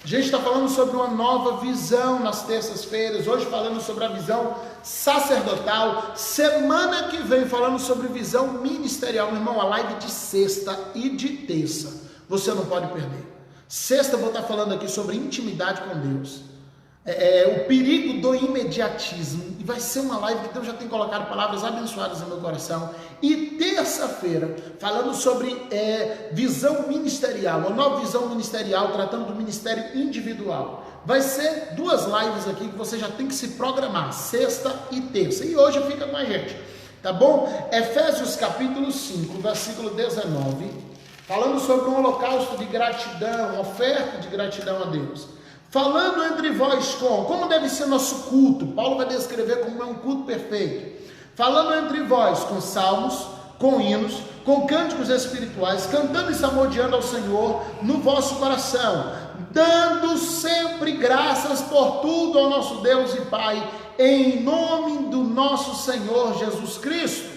A gente está falando sobre uma nova visão nas terças-feiras. Hoje falando sobre a visão sacerdotal. Semana que vem falando sobre visão ministerial. Meu irmão, a live de sexta e de terça você não pode perder. Sexta eu vou estar falando aqui sobre intimidade com Deus. O perigo do imediatismo, e vai ser uma live que Deus já tem colocado palavras abençoadas no meu coração. E terça-feira, falando sobre visão ministerial, uma nova visão ministerial, tratando do ministério individual. Vai ser 2 lives aqui que você já tem que se programar, sexta e terça, e hoje fica com a gente, tá bom? Efésios capítulo 5, versículo 19, falando sobre um holocausto de gratidão, oferta de gratidão a Deus. Falando entre vós como deve ser nosso culto, Paulo vai descrever como é um culto perfeito. Falando entre vós com salmos, com hinos, com cânticos espirituais, cantando e salmodiando ao Senhor no vosso coração, dando sempre graças por tudo ao nosso Deus e Pai, em nome do nosso Senhor Jesus Cristo.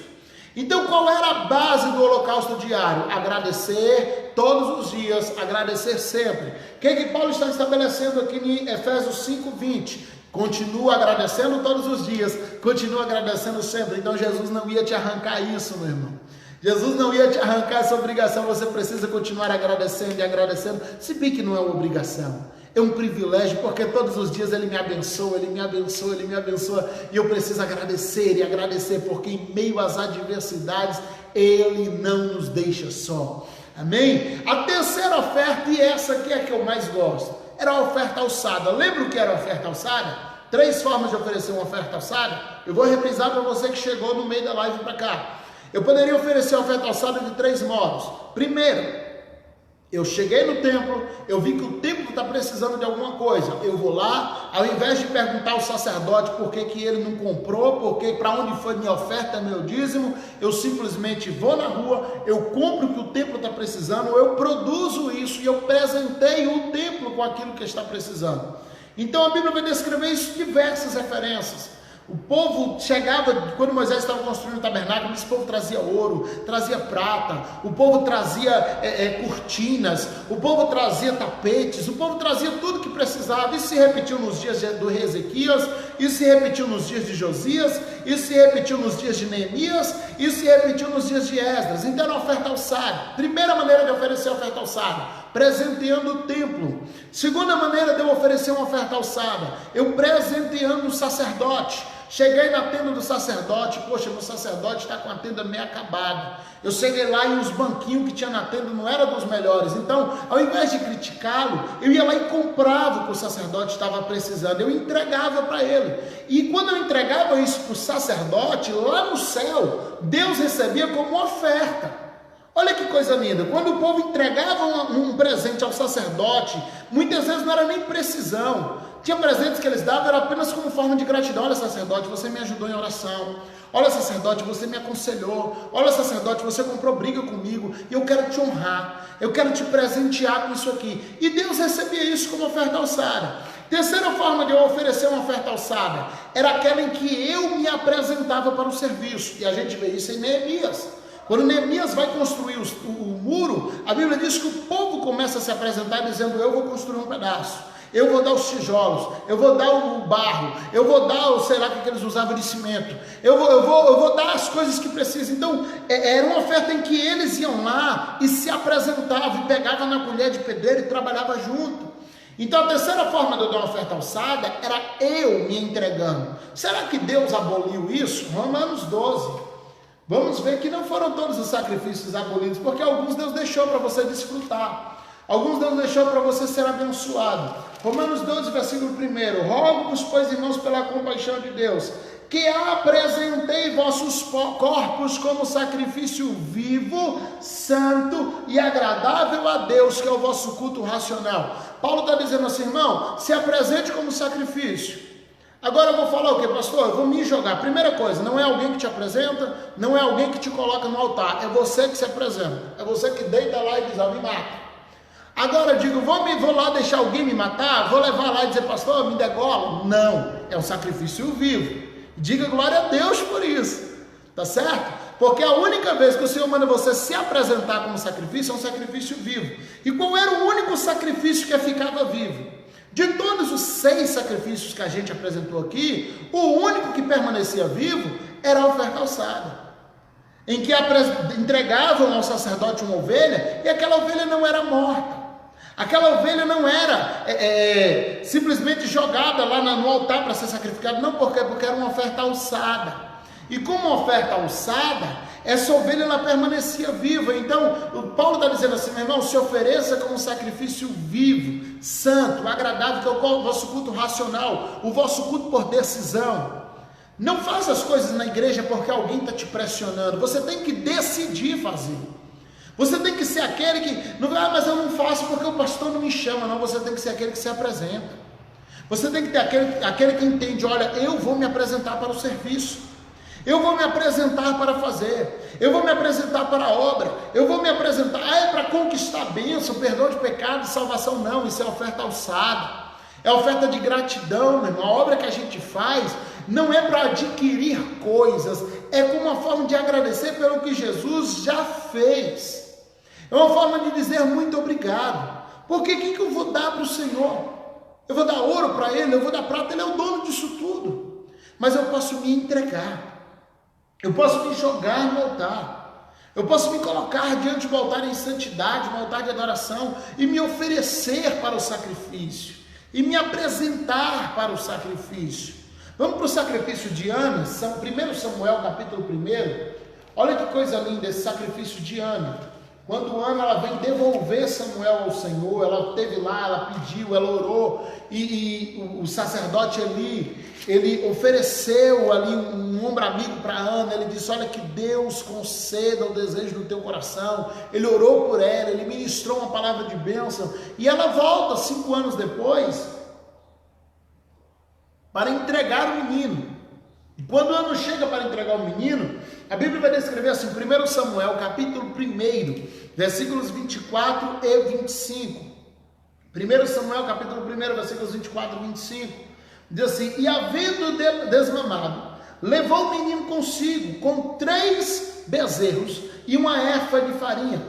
Então, qual era a base do holocausto diário? Agradecer todos os dias, agradecer sempre. O que Paulo está estabelecendo aqui em Efésios 5:20? Continua agradecendo todos os dias, continua agradecendo sempre. Então, Jesus não ia te arrancar isso, meu irmão. Jesus não ia te arrancar essa obrigação, você precisa continuar agradecendo e agradecendo, se bem que não é uma obrigação, é um privilégio, porque todos os dias Ele me abençoa, Ele me abençoa, Ele me abençoa, e eu preciso agradecer e agradecer, porque em meio às adversidades, Ele não nos deixa só, amém? A terceira oferta, e essa aqui é a que eu mais gosto, era a oferta alçada. Lembra o que era a oferta alçada? 3 formas de oferecer uma oferta alçada, eu vou reprisar para você que chegou no meio da live para cá. Eu poderia oferecer a oferta alçada de 3 modos. Primeiro, eu cheguei no templo, eu vi que o templo está precisando de alguma coisa. Eu vou lá, ao invés de perguntar ao sacerdote por que ele não comprou, porque para onde foi minha oferta, meu dízimo, eu simplesmente vou na rua, eu compro o que o templo está precisando, eu produzo isso e eu presenteio o templo com aquilo que está precisando. Então a Bíblia vai descrever isso em diversas referências. O povo chegava, quando Moisés estava construindo o tabernáculo, esse povo trazia ouro, trazia prata, o povo trazia cortinas, o povo trazia tapetes, o povo trazia tudo que precisava. Isso se repetiu nos dias do rei Ezequias, isso se repetiu nos dias de Josias, isso se repetiu nos dias de Neemias, isso se repetiu nos dias de Esdras. Então era uma oferta alçada. Primeira maneira de oferecer a oferta alçada, presenteando o templo. Segunda maneira de eu oferecer uma oferta alçada, eu presenteando o sacerdote. Cheguei na tenda do sacerdote, poxa, meu sacerdote está com a tenda meio acabada. Eu cheguei lá e os banquinhos que tinha na tenda não eram dos melhores. Então, ao invés de criticá-lo, eu ia lá e comprava o que o sacerdote estava precisando. Eu entregava para ele. E quando eu entregava isso para o sacerdote, lá no céu, Deus recebia como oferta. Olha que coisa linda, quando o povo entregava um presente ao sacerdote, muitas vezes não era nem precisão, tinha presentes que eles davam, era apenas como forma de gratidão. Olha, sacerdote, você me ajudou em oração, olha, sacerdote, você me aconselhou, olha, sacerdote, você comprou briga comigo, e eu quero te honrar, eu quero te presentear com isso aqui, e Deus recebia isso como oferta alçada. Terceira forma de eu oferecer uma oferta alçada, era aquela em que eu me apresentava para o serviço, e a gente vê isso em Neemias. Quando Neemias vai construir o muro, a Bíblia diz que o povo começa a se apresentar dizendo: eu vou construir um pedaço, eu vou dar os tijolos, eu vou dar o barro, eu vou dar o, sei lá o que eles usavam de cimento, eu vou dar as coisas que precisam. Então era uma oferta em que eles iam lá e se apresentavam, e pegavam na colher de pedreiro e trabalhavam junto. Então a terceira forma de eu dar uma oferta alçada era eu me entregando. Será que Deus aboliu isso? Romanos 12. Vamos ver que não foram todos os sacrifícios abolidos, porque alguns Deus deixou para você desfrutar, alguns Deus deixou para você ser abençoado. Romanos 12, versículo 1: rogo-vos, pois, irmãos, pela compaixão de Deus, que apresentei vossos corpos como sacrifício vivo, santo e agradável a Deus, que é o vosso culto racional. Paulo está dizendo assim: irmão, se apresente como sacrifício. Agora eu vou falar o que, pastor? Eu vou me jogar. Primeira coisa, não é alguém que te apresenta, não é alguém que te coloca no altar, é você que se apresenta, é você que deita lá e diz: me mata. Agora eu digo: vou lá deixar alguém me matar, vou levar lá e dizer: pastor, me degola. Não, é um sacrifício vivo. Diga glória a Deus por isso, tá certo? Porque a única vez que o Senhor manda você se apresentar como sacrifício é um sacrifício vivo. E qual era o único sacrifício que ficava vivo? De todos os 6 sacrifícios que a gente apresentou aqui, o único que permanecia vivo era a oferta alçada, em que entregavam ao sacerdote uma ovelha, e aquela ovelha não era morta, aquela ovelha não era simplesmente jogada lá no altar para ser sacrificada, não, porque era uma oferta alçada. E como uma oferta alçada, essa ovelha ela permanecia viva. Então o Paulo está dizendo assim: meu irmão, se ofereça como um sacrifício vivo, santo, agradável, que é o vosso culto racional, o vosso culto por decisão. Não faça as coisas na igreja porque alguém está te pressionando, você tem que decidir fazer. Você tem que ser aquele que, não, mas eu não faço porque o pastor não me chama, não. Você tem que ser aquele que se apresenta. Você tem que ter aquele que entende, olha, eu vou me apresentar para o serviço, eu vou me apresentar para fazer, eu vou me apresentar para a obra, eu vou me apresentar, é para conquistar a bênção, perdão de pecado, salvação. Não, isso é oferta alçada, é oferta de gratidão, meu irmão. A obra que a gente faz não é para adquirir coisas, é como uma forma de agradecer pelo que Jesus já fez. É uma forma de dizer muito obrigado. Porque o que eu vou dar para o Senhor? Eu vou dar ouro para Ele, eu vou dar prata, Ele é o dono disso tudo. Mas eu posso me entregar, eu posso me jogar no altar, eu posso me colocar diante do altar em santidade, um altar de adoração, e me oferecer para o sacrifício, e me apresentar para o sacrifício. Vamos para o sacrifício de Ana, 1 Samuel capítulo 1. Olha que coisa linda esse sacrifício de Ana. Quando Ana ela vem devolver Samuel ao Senhor, ela esteve lá, ela pediu, ela orou, e o sacerdote Eli, ele ofereceu ali um ombro amigo para Ana. Ele disse, olha, que Deus conceda o desejo do teu coração. Ele orou por ela, ele ministrou uma palavra de bênção, e ela volta 5 anos depois para entregar o menino. E quando Ana chega para entregar o menino, a Bíblia vai descrever assim, 1 Samuel, capítulo 1, versículos 24 e 25. 1 Samuel, capítulo 1, versículos 24 e 25, diz assim, e havendo desmamado, levou o menino consigo, com 3 bezerros e uma efa de farinha.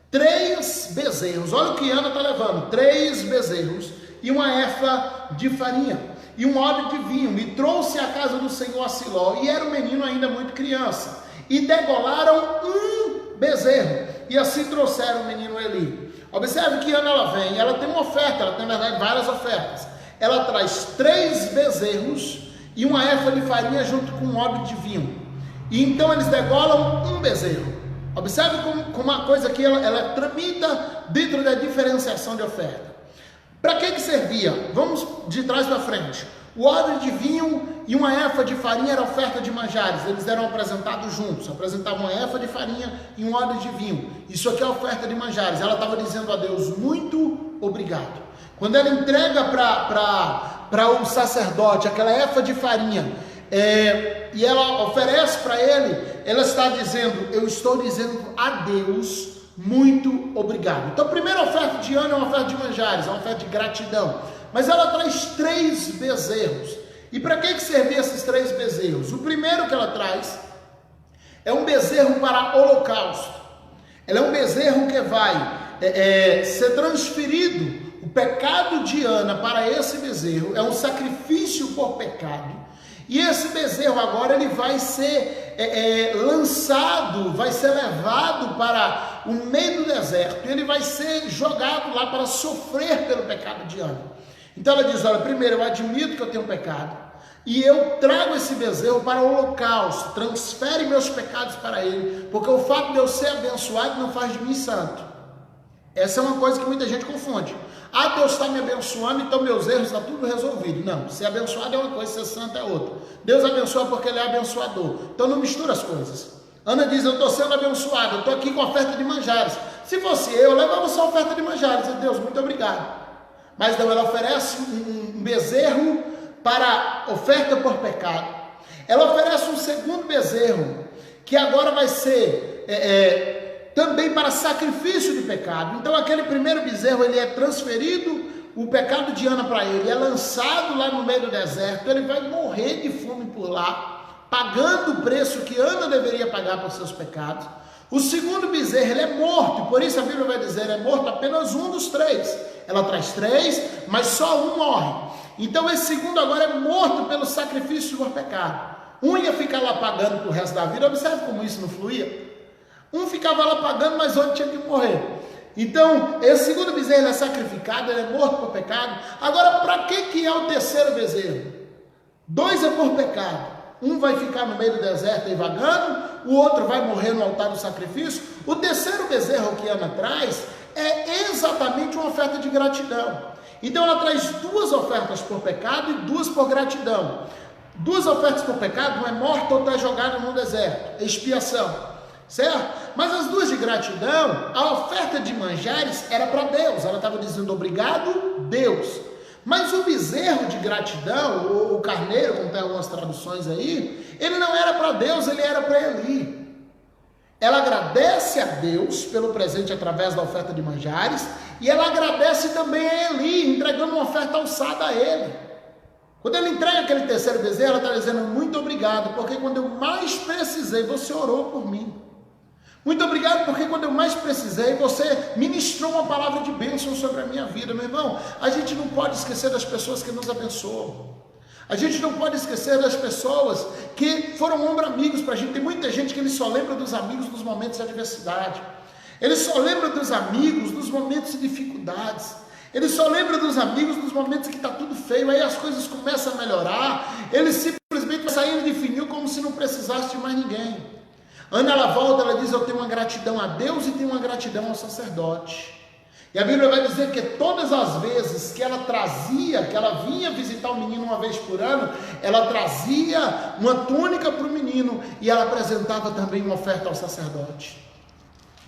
3 bezerros, olha o que Ana está levando, 3 bezerros e uma efa de farinha, e um óleo de vinho, e trouxe à casa do Senhor a Siló, e era o menino ainda muito criança, e degolaram um bezerro, e assim trouxeram o menino Eli. Observe que Ana ela vem, ela tem uma oferta, ela tem na verdade várias ofertas, ela traz 3 bezerros, e uma efa de farinha junto com um óleo de vinho, e então eles degolam um bezerro. Observe como uma coisa aqui, ela tramita dentro da diferenciação de oferta. Para que servia? Vamos de trás para frente. O óleo de vinho e uma efa de farinha era oferta de manjares. Eles eram apresentados juntos. Apresentavam uma efa de farinha e um óleo de vinho. Isso aqui é a oferta de manjares. Ela estava dizendo a Deus, muito obrigado. Quando ela entrega para o sacerdote aquela efa de farinha, e ela oferece para ele, ela está dizendo, eu estou dizendo a Deus, muito obrigado. Então a primeira oferta de Ana é uma oferta de manjares, é uma oferta de gratidão, mas ela traz 3 bezerros. E para que serviam esses 3 bezerros? O primeiro que ela traz é um bezerro para holocausto. Ela é um bezerro que vai ser transferido o pecado de Ana para esse bezerro, é um sacrifício por pecado. E esse bezerro agora ele vai ser lançado, vai ser levado para o meio do deserto, e ele vai ser jogado lá para sofrer pelo pecado de Ana. Então ela diz, olha, primeiro eu admito que eu tenho pecado, e eu trago esse bezerro para o holocausto, transfere meus pecados para ele, porque o fato de eu ser abençoado não faz de mim santo. Essa é uma coisa que muita gente confunde. Ah, Deus está me abençoando, então meus erros estão tudo resolvido. Não, ser abençoado é uma coisa, ser santo é outra. Deus abençoa porque Ele é abençoador. Então não mistura as coisas. Ana diz, eu estou sendo abençoado, eu estou aqui com oferta de manjares. Se fosse eu levava só oferta de manjares. Deus, muito obrigado. Mas não, ela oferece um bezerro para oferta por pecado. Ela oferece um segundo bezerro, que agora vai ser também para sacrifício de pecado. Então aquele primeiro bezerro, ele é transferido, o pecado de Ana para ele, é lançado lá no meio do deserto, ele vai morrer de fome por lá, pagando o preço que Ana deveria pagar por seus pecados. O segundo bezerro, ele é morto, por isso a Bíblia vai dizer, é morto apenas um dos 3. Ela traz 3, mas só um morre. Então esse segundo agora é morto pelo sacrifício por pecado. Um ia ficar lá pagando para o resto da vida. Observe como isso não fluía. Um ficava lá pagando, mas outro tinha que morrer. Então, esse segundo bezerro ele é sacrificado, ele é morto por pecado. Agora, para que é o terceiro bezerro? 2 é por pecado. Um vai ficar no meio do deserto aí vagando, o outro vai morrer no altar do sacrifício. O terceiro bezerro que Ana traz é exatamente uma oferta de gratidão. Então, ela traz 2 ofertas por pecado e 2 por gratidão. 2 ofertas por pecado, uma é morta ou está jogada no deserto, é expiação. certo? Mas as duas de gratidão, a oferta de manjares era para Deus, ela estava dizendo obrigado, Deus. Mas o bezerro de gratidão, ou o carneiro, como tem algumas traduções aí, ele não era para Deus, ele era para Eli. Ela agradece a Deus pelo presente através da oferta de manjares, e ela agradece também a Eli, entregando uma oferta alçada a ele. Quando ele entrega aquele terceiro bezerro, ela está dizendo muito obrigado, porque quando eu mais precisei, você orou por mim. Muito obrigado, porque quando eu mais precisei, você ministrou uma palavra de bênção sobre a minha vida. Meu irmão, a gente não pode esquecer das pessoas que nos abençoam. A gente não pode esquecer das pessoas que foram ombro amigos para a gente. Tem muita gente que ele só lembra dos amigos nos momentos de adversidade. Ele só lembra dos amigos nos momentos de dificuldades. Ele só lembra dos amigos nos momentos que está tudo feio. Aí as coisas começam a melhorar. Ele simplesmente vai saindo de fininho como se não precisasse de mais ninguém. Ana, ela volta, ela diz, eu tenho uma gratidão a Deus e tenho uma gratidão ao sacerdote. E a Bíblia vai dizer que todas as vezes que ela trazia, que ela vinha visitar o menino uma vez por ano, ela trazia uma túnica para o menino e ela apresentava também uma oferta ao sacerdote.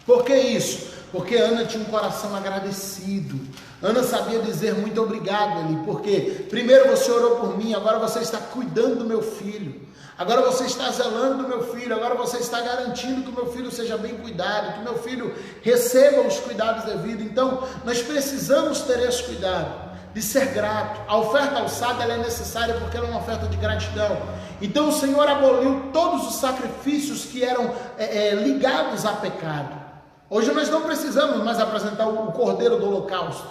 Por que isso? Porque Ana tinha um coração agradecido. Ana sabia dizer muito obrigado, Eli, porque primeiro você orou por mim, agora você está cuidando do meu filho. Agora você está zelando do meu filho, agora você está garantindo que o meu filho seja bem cuidado, que o meu filho receba os cuidados devidos. Então, nós precisamos ter esse cuidado de ser grato. A oferta alçada ela é necessária porque ela é uma oferta de gratidão. Então, o Senhor aboliu todos os sacrifícios que eram ligados a pecado. Hoje nós não precisamos mais apresentar o cordeiro do holocausto.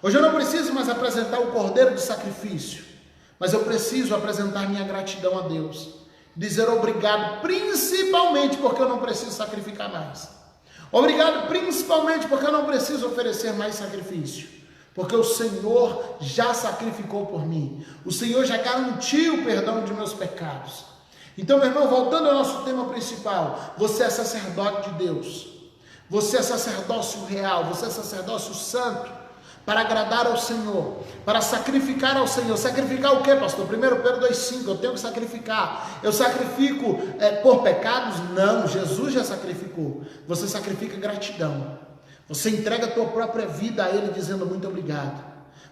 Hoje eu não preciso mais apresentar o cordeiro de sacrifício. Mas eu preciso apresentar minha gratidão a Deus. Dizer obrigado, principalmente porque eu não preciso sacrificar mais. Obrigado, principalmente porque eu não preciso oferecer mais sacrifício. Porque o Senhor já sacrificou por mim. O Senhor já garantiu o perdão de meus pecados. Então, meu irmão, voltando ao nosso tema principal, você é sacerdote de Deus. Você é sacerdócio real, você é sacerdócio santo. Para agradar ao Senhor, para sacrificar ao Senhor. Sacrificar o que, pastor? 1 Pedro 2,5, eu tenho que sacrificar. Eu sacrifico por pecados? Não, Jesus já sacrificou. Você sacrifica gratidão. Você entrega a tua própria vida a Ele dizendo muito obrigado.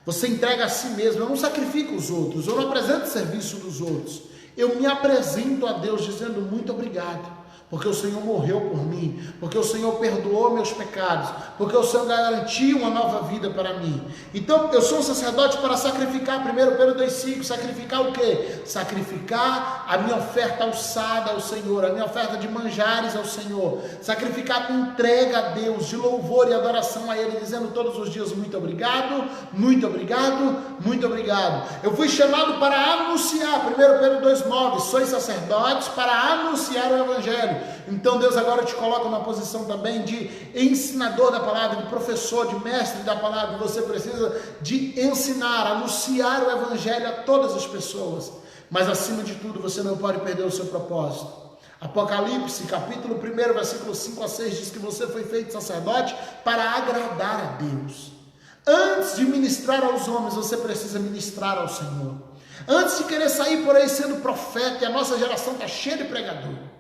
Você entrega a si mesmo. Eu não sacrifico os outros, eu não apresento serviço dos outros. Eu me apresento a Deus dizendo muito obrigado. Porque o Senhor morreu por mim, porque o Senhor perdoou meus pecados, porque o Senhor garantiu uma nova vida para mim. Então, eu sou um sacerdote para sacrificar, 1 Pedro 2,5, sacrificar o quê? Sacrificar a minha oferta alçada ao Senhor, a minha oferta de manjares ao Senhor, sacrificar com entrega a Deus, de louvor e adoração a Ele, dizendo todos os dias muito obrigado, muito obrigado, muito obrigado. Eu fui chamado para anunciar, 1 Pedro 2,9, sois sacerdotes para anunciar o Evangelho. Então Deus agora te coloca numa posição também de ensinador da palavra, de professor, de mestre da palavra. Você precisa de ensinar, anunciar o Evangelho a todas as pessoas. Mas acima de tudo você não pode perder o seu propósito. Apocalipse capítulo 1, versículo 5 a 6 diz que você foi feito sacerdote para agradar a Deus. Antes de ministrar aos homens, você precisa ministrar ao Senhor. Antes de querer sair por aí sendo profeta, e a nossa geração está cheia de pregador.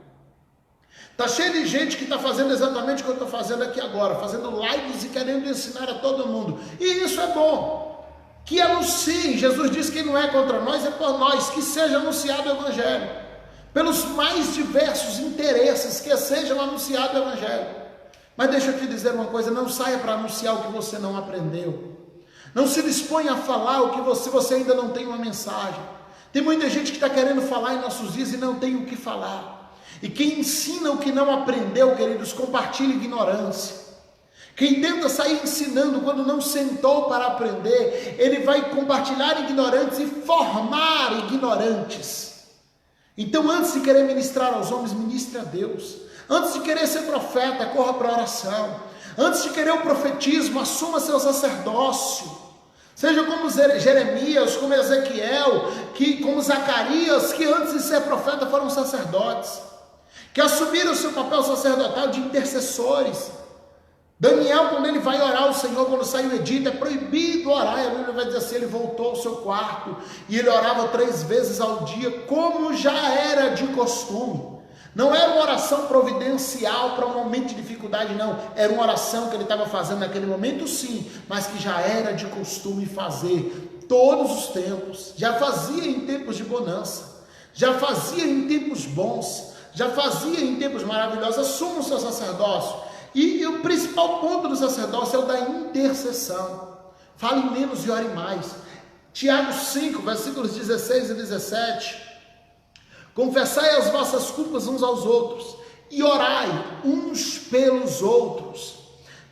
Está cheio de gente que está fazendo exatamente o que eu estou fazendo aqui agora, fazendo lives e querendo ensinar a todo mundo. E isso é bom. Que anunciem. Jesus disse que não é contra nós, é por nós. Que seja anunciado o Evangelho. Pelos mais diversos interesses, que sejam anunciado o Evangelho. Mas deixa eu te dizer uma coisa, não saia para anunciar o que você não aprendeu. Não se disponha a falar o que você ainda não tem uma mensagem. Tem muita gente que está querendo falar em nossos dias e não tem o que falar. E quem ensina o que não aprendeu, queridos, compartilha ignorância. Quem tenta sair ensinando quando não sentou para aprender, ele vai compartilhar ignorantes e formar ignorantes. Então, antes de querer ministrar aos homens, ministre a Deus. Antes de querer ser profeta, corra para a oração. Antes de querer o profetismo, assuma seu sacerdócio. Seja como Jeremias, como Ezequiel, como Zacarias, que antes de ser profeta foram sacerdotes. Que assumiram o seu papel sacerdotal de intercessores. Daniel, quando ele vai orar ao Senhor, quando sai o edito, é proibido orar. A Bíblia vai dizer assim, ele voltou ao seu quarto e ele orava 3 vezes ao dia, como já era de costume. Não era uma oração providencial para um momento de dificuldade, não. Era uma oração que ele estava fazendo naquele momento, sim, mas que já era de costume fazer todos os tempos. Já fazia em tempos de bonança, já fazia em tempos bons, já fazia em tempos maravilhosos. Assuma o seu sacerdócio. E o principal ponto do sacerdócio é o da intercessão. Fale menos e ore mais. Tiago 5, versículos 16 e 17. Confessai as vossas culpas uns aos outros e orai uns pelos outros,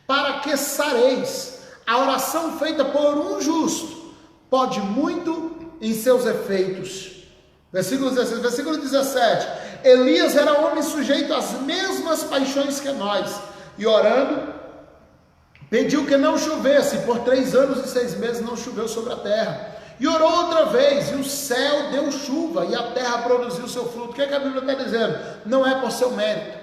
para que sareis. A oração feita por um justo pode muito em seus efeitos. Versículo 16, versículo 17. Elias era homem sujeito às mesmas paixões que nós, e orando, pediu que não chovesse, por 3 anos e 6 meses não choveu sobre a terra. E orou outra vez, e o céu deu chuva, e a terra produziu seu fruto. O que a Bíblia está dizendo? Não é por seu mérito.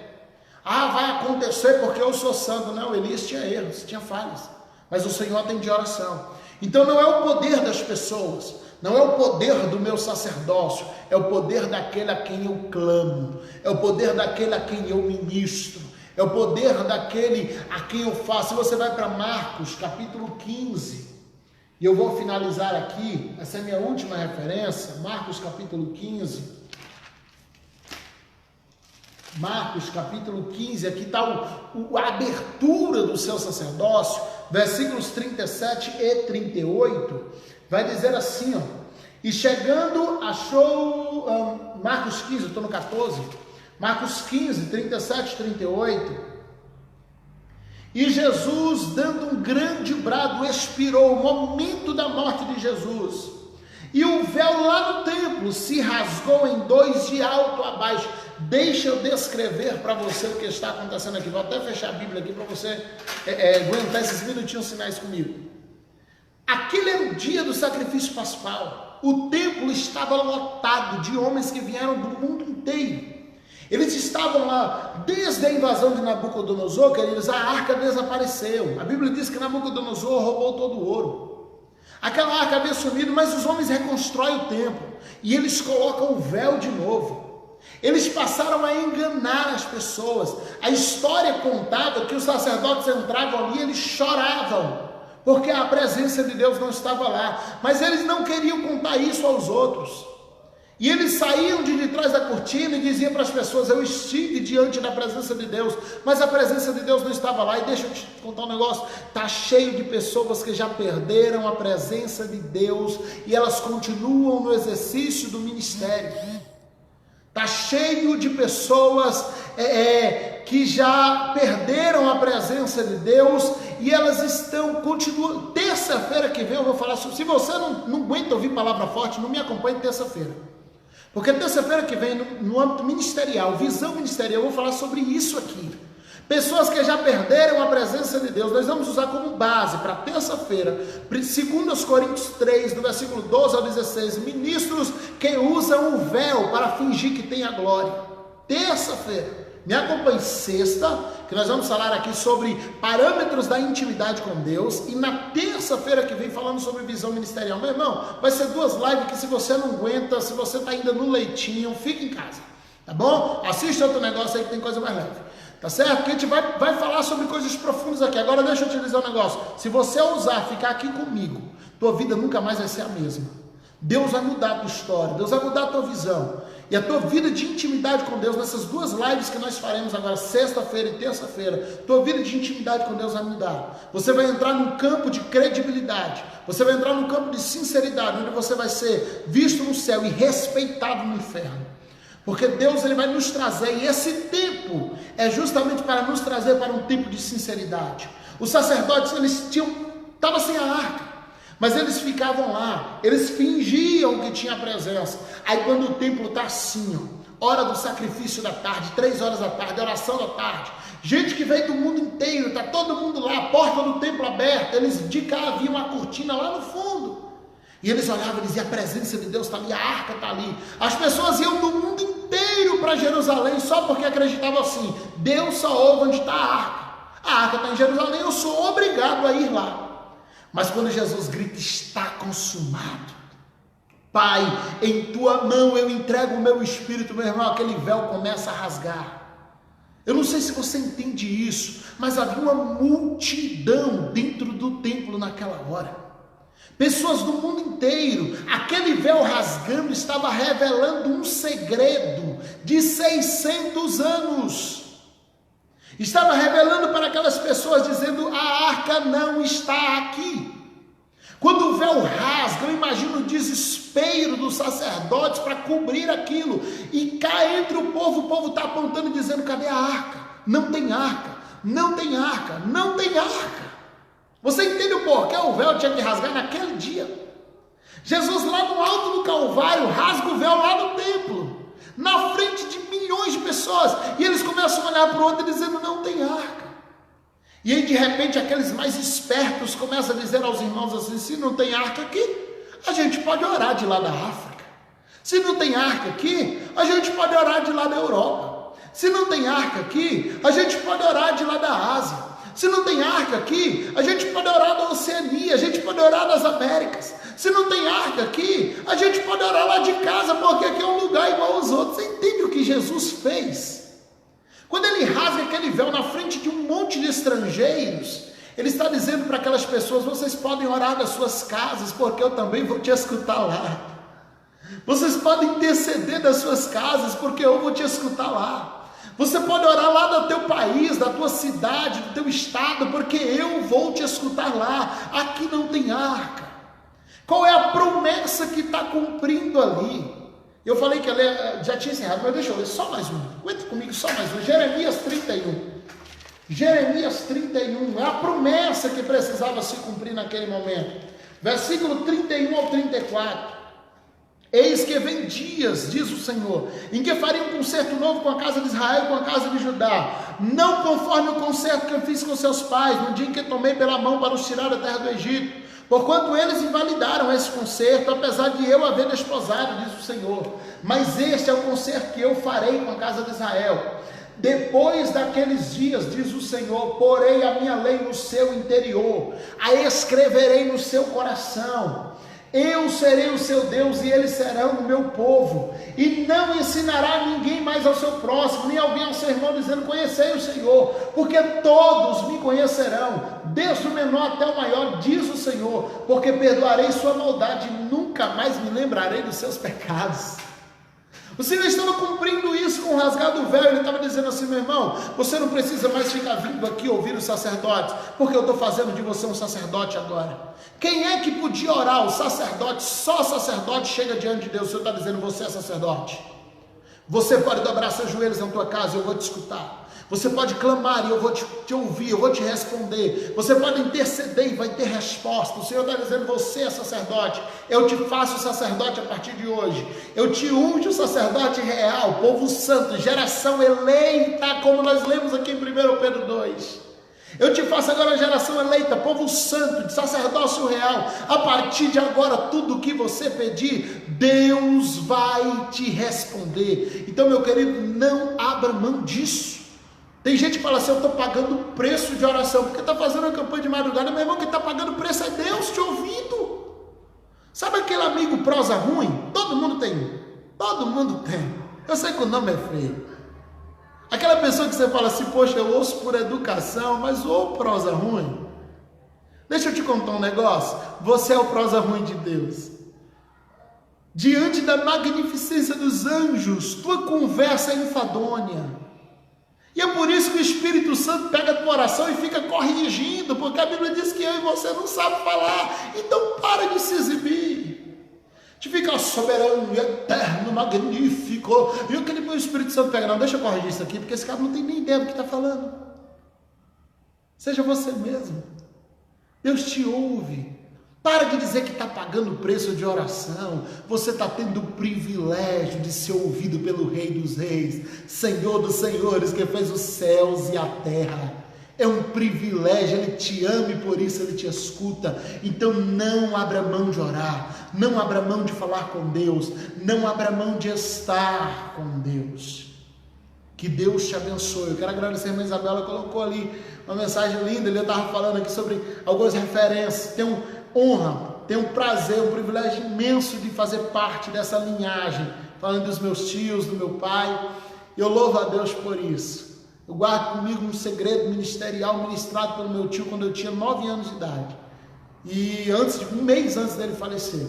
Vai acontecer porque eu sou santo. Não, Elias tinha erros, tinha falhas, mas o Senhor atendia a oração. Então não é o poder das pessoas, não é o poder do meu sacerdócio, é o poder daquele a quem eu clamo, é o poder daquele a quem eu ministro, é o poder daquele a quem eu faço. Se você vai para Marcos capítulo 15, e eu vou finalizar aqui, essa é a minha última referência, Marcos capítulo 15. Marcos capítulo 15, aqui está a abertura do seu sacerdócio, versículos 37 e 38, vai dizer assim, ó, e chegando achou, Marcos 15, eu estou no 14, Marcos 15, 37 e 38, e Jesus, dando um grande brado, expirou. O momento da morte de Jesus, e o véu lá no templo se rasgou em 2 de alto a baixo. Deixa eu descrever para você o que está acontecendo aqui. Vou até fechar a Bíblia aqui para você aguentar esses minutinhos finais comigo. Aquele era o dia do sacrifício pascal. O templo estava lotado de homens que vieram do mundo inteiro. Eles estavam lá desde a invasão de Nabucodonosor, queridos. A arca desapareceu. A Bíblia diz que Nabucodonosor roubou todo o ouro. Aquela arca havia sumido, mas os homens reconstroem o templo e eles colocam o véu de novo. Eles passaram a enganar as pessoas. A história contava que os sacerdotes entravam ali e eles choravam, porque a presença de Deus não estava lá. Mas eles não queriam contar isso aos outros. E eles saíam de trás da cortina e diziam para as pessoas: eu estive diante da presença de Deus, mas a presença de Deus não estava lá. E deixa eu te contar um negócio, está cheio de pessoas que já perderam a presença de Deus e elas continuam no exercício do ministério. Está cheio de pessoas que já perderam a presença de Deus e elas continuam. Terça-feira que vem eu vou falar sobre. Se você não aguenta ouvir palavra forte, não me acompanhe terça-feira. Porque terça-feira que vem, no âmbito ministerial, visão ministerial, eu vou falar sobre isso aqui. Pessoas que já perderam a presença de Deus. Nós vamos usar como base para terça-feira, 2 Coríntios 3, do versículo 12 ao 16, ministros que usam o véu para fingir que tem a glória. Terça-feira. Me acompanhe sexta, que nós vamos falar aqui sobre parâmetros da intimidade com Deus, e na terça-feira que vem falando sobre visão ministerial. Meu irmão, vai ser 2 lives que se você não aguenta, se você está ainda no leitinho, fica em casa, tá bom? Assiste outro negócio aí que tem coisa mais leve, tá certo? Porque a gente vai falar sobre coisas profundas aqui. Agora deixa eu te dizer um negócio, se você ousar ficar aqui comigo, tua vida nunca mais vai ser a mesma. Deus vai mudar a tua história, Deus vai mudar a tua visão, e a tua vida de intimidade com Deus, nessas 2 lives que nós faremos agora, sexta-feira e terça-feira, tua vida de intimidade com Deus vai mudar. Você vai entrar num campo de credibilidade, você vai entrar num campo de sinceridade, onde você vai ser visto no céu e respeitado no inferno. Porque Deus, ele vai nos trazer, e esse tempo é justamente para nos trazer para um tempo de sinceridade. Os sacerdotes, eles estavam sem a arca, mas eles ficavam lá, eles fingiam que tinha presença. Aí quando o templo está assim, ó, hora do sacrifício da tarde, 3 horas da tarde, oração da tarde, gente que veio do mundo inteiro, está todo mundo lá, a porta do templo aberta, eles de cá havia uma cortina lá no fundo, e eles olhavam e diziam: a presença de Deus está ali, a arca está ali. As pessoas iam do mundo inteiro para Jerusalém, só porque acreditavam assim: Deus só ouve onde está a arca está em Jerusalém, eu sou obrigado a ir lá. Mas quando Jesus grita: está consumado, Pai, em tua mão eu entrego o meu espírito, meu irmão, aquele véu começa a rasgar. Eu não sei se você entende isso, mas havia uma multidão dentro do templo naquela hora. Pessoas do mundo inteiro. Aquele véu rasgando estava revelando um segredo de 600 anos. Estava revelando para aquelas pessoas, dizendo: a arca não está aqui. Quando o véu rasga, eu imagino o desespero dos sacerdotes para cobrir aquilo, e cá entre o povo está apontando e dizendo: cadê a arca? Não tem arca, não tem arca, não tem arca. Você entende o porquê o véu tinha que rasgar naquele dia? Jesus lá no alto do Calvário rasga o véu lá no templo, na frente de milhões de pessoas, e eles começam a olhar para o outro dizendo: não tem arca. E aí de repente aqueles mais espertos começam a dizer aos irmãos assim: se não tem arca aqui, a gente pode orar de lá da África. Se não tem arca aqui, a gente pode orar de lá da Europa. Se não tem arca aqui, a gente pode orar de lá da Ásia. Se não tem arca aqui, a gente pode orar da Oceania, a gente pode orar das Américas. Se não tem arca aqui, a gente pode orar lá de casa, porque aqui é um lugar igual aos outros. Você entende o que Jesus fez? Quando ele rasga aquele véu na frente de um monte de estrangeiros, ele está dizendo para aquelas pessoas: vocês podem orar das suas casas, porque eu também vou te escutar lá. Vocês podem interceder das suas casas, porque eu vou te escutar lá. Você pode orar lá do teu país, da tua cidade, do teu estado, porque eu vou te escutar lá. Aqui não tem arca. Qual é a promessa que está cumprindo ali? Eu falei que já tinha encerrado, mas deixa eu ler só mais um. Aguenta comigo só mais um. Jeremias 31. Jeremias 31. É a promessa que precisava se cumprir naquele momento. Versículo 31 ao 34. Eis que vem dias, diz o Senhor, em que farei um concerto novo com a casa de Israel e com a casa de Judá, não conforme o concerto que eu fiz com seus pais, no dia em que tomei pela mão para os tirar da terra do Egito, porquanto eles invalidaram esse concerto, apesar de eu haver desposado, diz o Senhor. Mas este é o concerto que eu farei com a casa de Israel. Depois daqueles dias, diz o Senhor, porei a minha lei no seu interior, a escreverei no seu coração. Eu serei o seu Deus e eles serão o meu povo. E não ensinará ninguém mais ao seu próximo, nem alguém ao seu irmão, dizendo: conhecei o Senhor, porque todos me conhecerão, desde o menor até o maior, diz o Senhor, porque perdoarei sua maldade e nunca mais me lembrarei dos seus pecados. O Senhor estava cumprindo isso com o rasgado do véu. Ele estava dizendo assim: meu irmão, você não precisa mais ficar vindo aqui ouvir os sacerdotes, porque eu estou fazendo de você um sacerdote agora. Quem é que podia orar? O sacerdote. Só sacerdote chega diante de Deus. O Senhor está dizendo: você é sacerdote. Você pode dobrar seus joelhos na tua casa e eu vou te escutar. Você pode clamar e eu vou te ouvir, eu vou te responder. Você pode interceder e vai ter resposta. O Senhor está dizendo: você é sacerdote. Eu te faço sacerdote a partir de hoje. Eu te unjo sacerdote real, povo santo, geração eleita, como nós lemos aqui em 1 Pedro 2. Eu te faço agora geração eleita, povo santo, de sacerdócio real. A partir de agora, tudo o que você pedir, Deus vai te responder. Então, meu querido, não abra mão disso. Tem gente que fala assim: eu estou pagando preço de oração, porque está fazendo uma campanha de madrugada. Meu irmão, quem está pagando preço é Deus te ouvindo. Sabe aquele amigo prosa ruim? Todo mundo tem. Todo mundo tem. Eu sei que o nome é feio. Aquela pessoa que você fala assim: poxa, eu ouço por educação, mas ou prosa ruim. Deixa eu te contar um negócio. Você é o prosa ruim de Deus. Diante da magnificência dos anjos, tua conversa é enfadonha. E é por isso que o Espírito Santo pega a tua oração e fica corrigindo, porque a Bíblia diz que eu e você não sabe falar. Então para de se exibir, de ficar soberano, eterno, magnífico. E o que o Espírito Santo pega: não, deixa eu corrigir isso aqui, porque esse cara não tem nem ideia do que está falando. Seja você mesmo. Deus te ouve. Para de dizer que está pagando o preço de oração. Você está tendo o privilégio de ser ouvido pelo Rei dos Reis, Senhor dos Senhores, que fez os céus e a terra. É um privilégio. Ele te ama e por isso Ele te escuta. Então não abra mão de orar, não abra mão de falar com Deus, não abra mão de estar com Deus. Que Deus te abençoe. Eu quero agradecer a irmã Isabela, colocou ali uma mensagem linda. Ele estava falando aqui sobre algumas referências. Tem honra tenho um prazer, um privilégio imenso de fazer parte dessa linhagem, falando dos meus tios, do meu pai. Eu louvo a Deus por isso. Eu guardo comigo um segredo ministerial ministrado pelo meu tio quando eu tinha 9 anos de idade. E um mês antes dele falecer.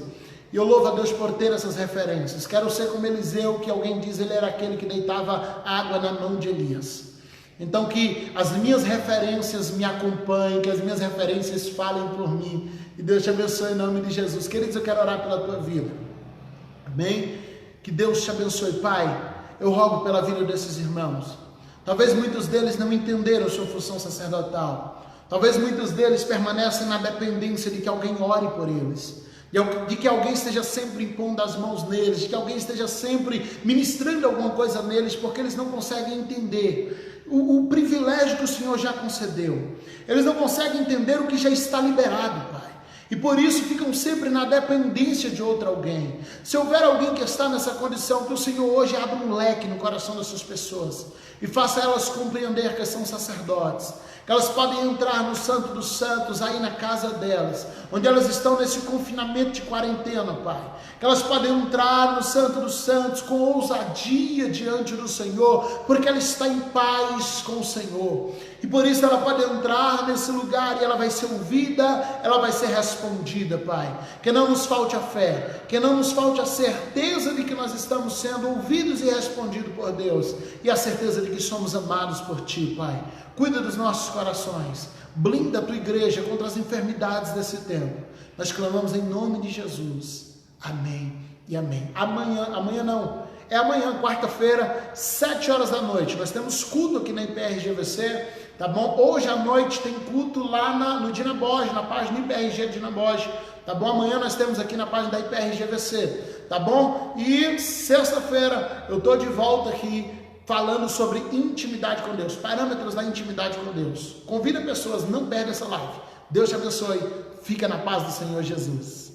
E eu louvo a Deus por ter essas referências. Quero ser como Eliseu, que alguém diz, ele era aquele que deitava água na mão de Elias. Então que as minhas referências me acompanhem, que as minhas referências falem por mim. E Deus te abençoe em nome de Jesus. Queridos, eu quero orar pela tua vida. Amém? Que Deus te abençoe. Pai, eu rogo pela vida desses irmãos. Talvez muitos deles não entenderam sua função sacerdotal. Talvez muitos deles permanecem na dependência de que alguém ore por eles. De que alguém esteja sempre impondo as mãos neles. De que alguém esteja sempre ministrando alguma coisa neles. Porque eles não conseguem entender o privilégio que o Senhor já concedeu. Eles não conseguem entender o que já está liberado, Pai. E por isso ficam sempre na dependência de outro alguém. Se houver alguém que está nessa condição, que o Senhor hoje abra um leque no coração dessas pessoas e faça elas compreender que são sacerdotes, que elas podem entrar no Santo dos Santos, aí na casa delas, onde elas estão nesse confinamento de quarentena, Pai. Que elas podem entrar no Santo dos Santos com ousadia diante do Senhor, porque ela está em paz com o Senhor. E por isso ela pode entrar nesse lugar e ela vai ser ouvida, ela vai ser respondida, Pai. Que não nos falte a fé, que não nos falte a certeza de que nós estamos sendo ouvidos e respondidos por Deus, e a certeza de que somos amados por Ti, Pai. Cuida dos nossos corações, blinda a Tua igreja contra as enfermidades desse tempo. Nós clamamos em nome de Jesus. Amém e amém. Amanhã não, é amanhã, quarta-feira, 7 horas da noite. Nós temos culto aqui na IPRGVC, tá bom? Hoje à noite tem culto lá no Dinaboge, na página IPRG Dinaboge, tá bom? Amanhã nós temos aqui na página da IPRGVC, tá bom? E sexta-feira eu tô de volta aqui falando sobre intimidade com Deus, parâmetros da intimidade com Deus. Convida pessoas, não perde essa live. Deus te abençoe, fica na paz do Senhor Jesus.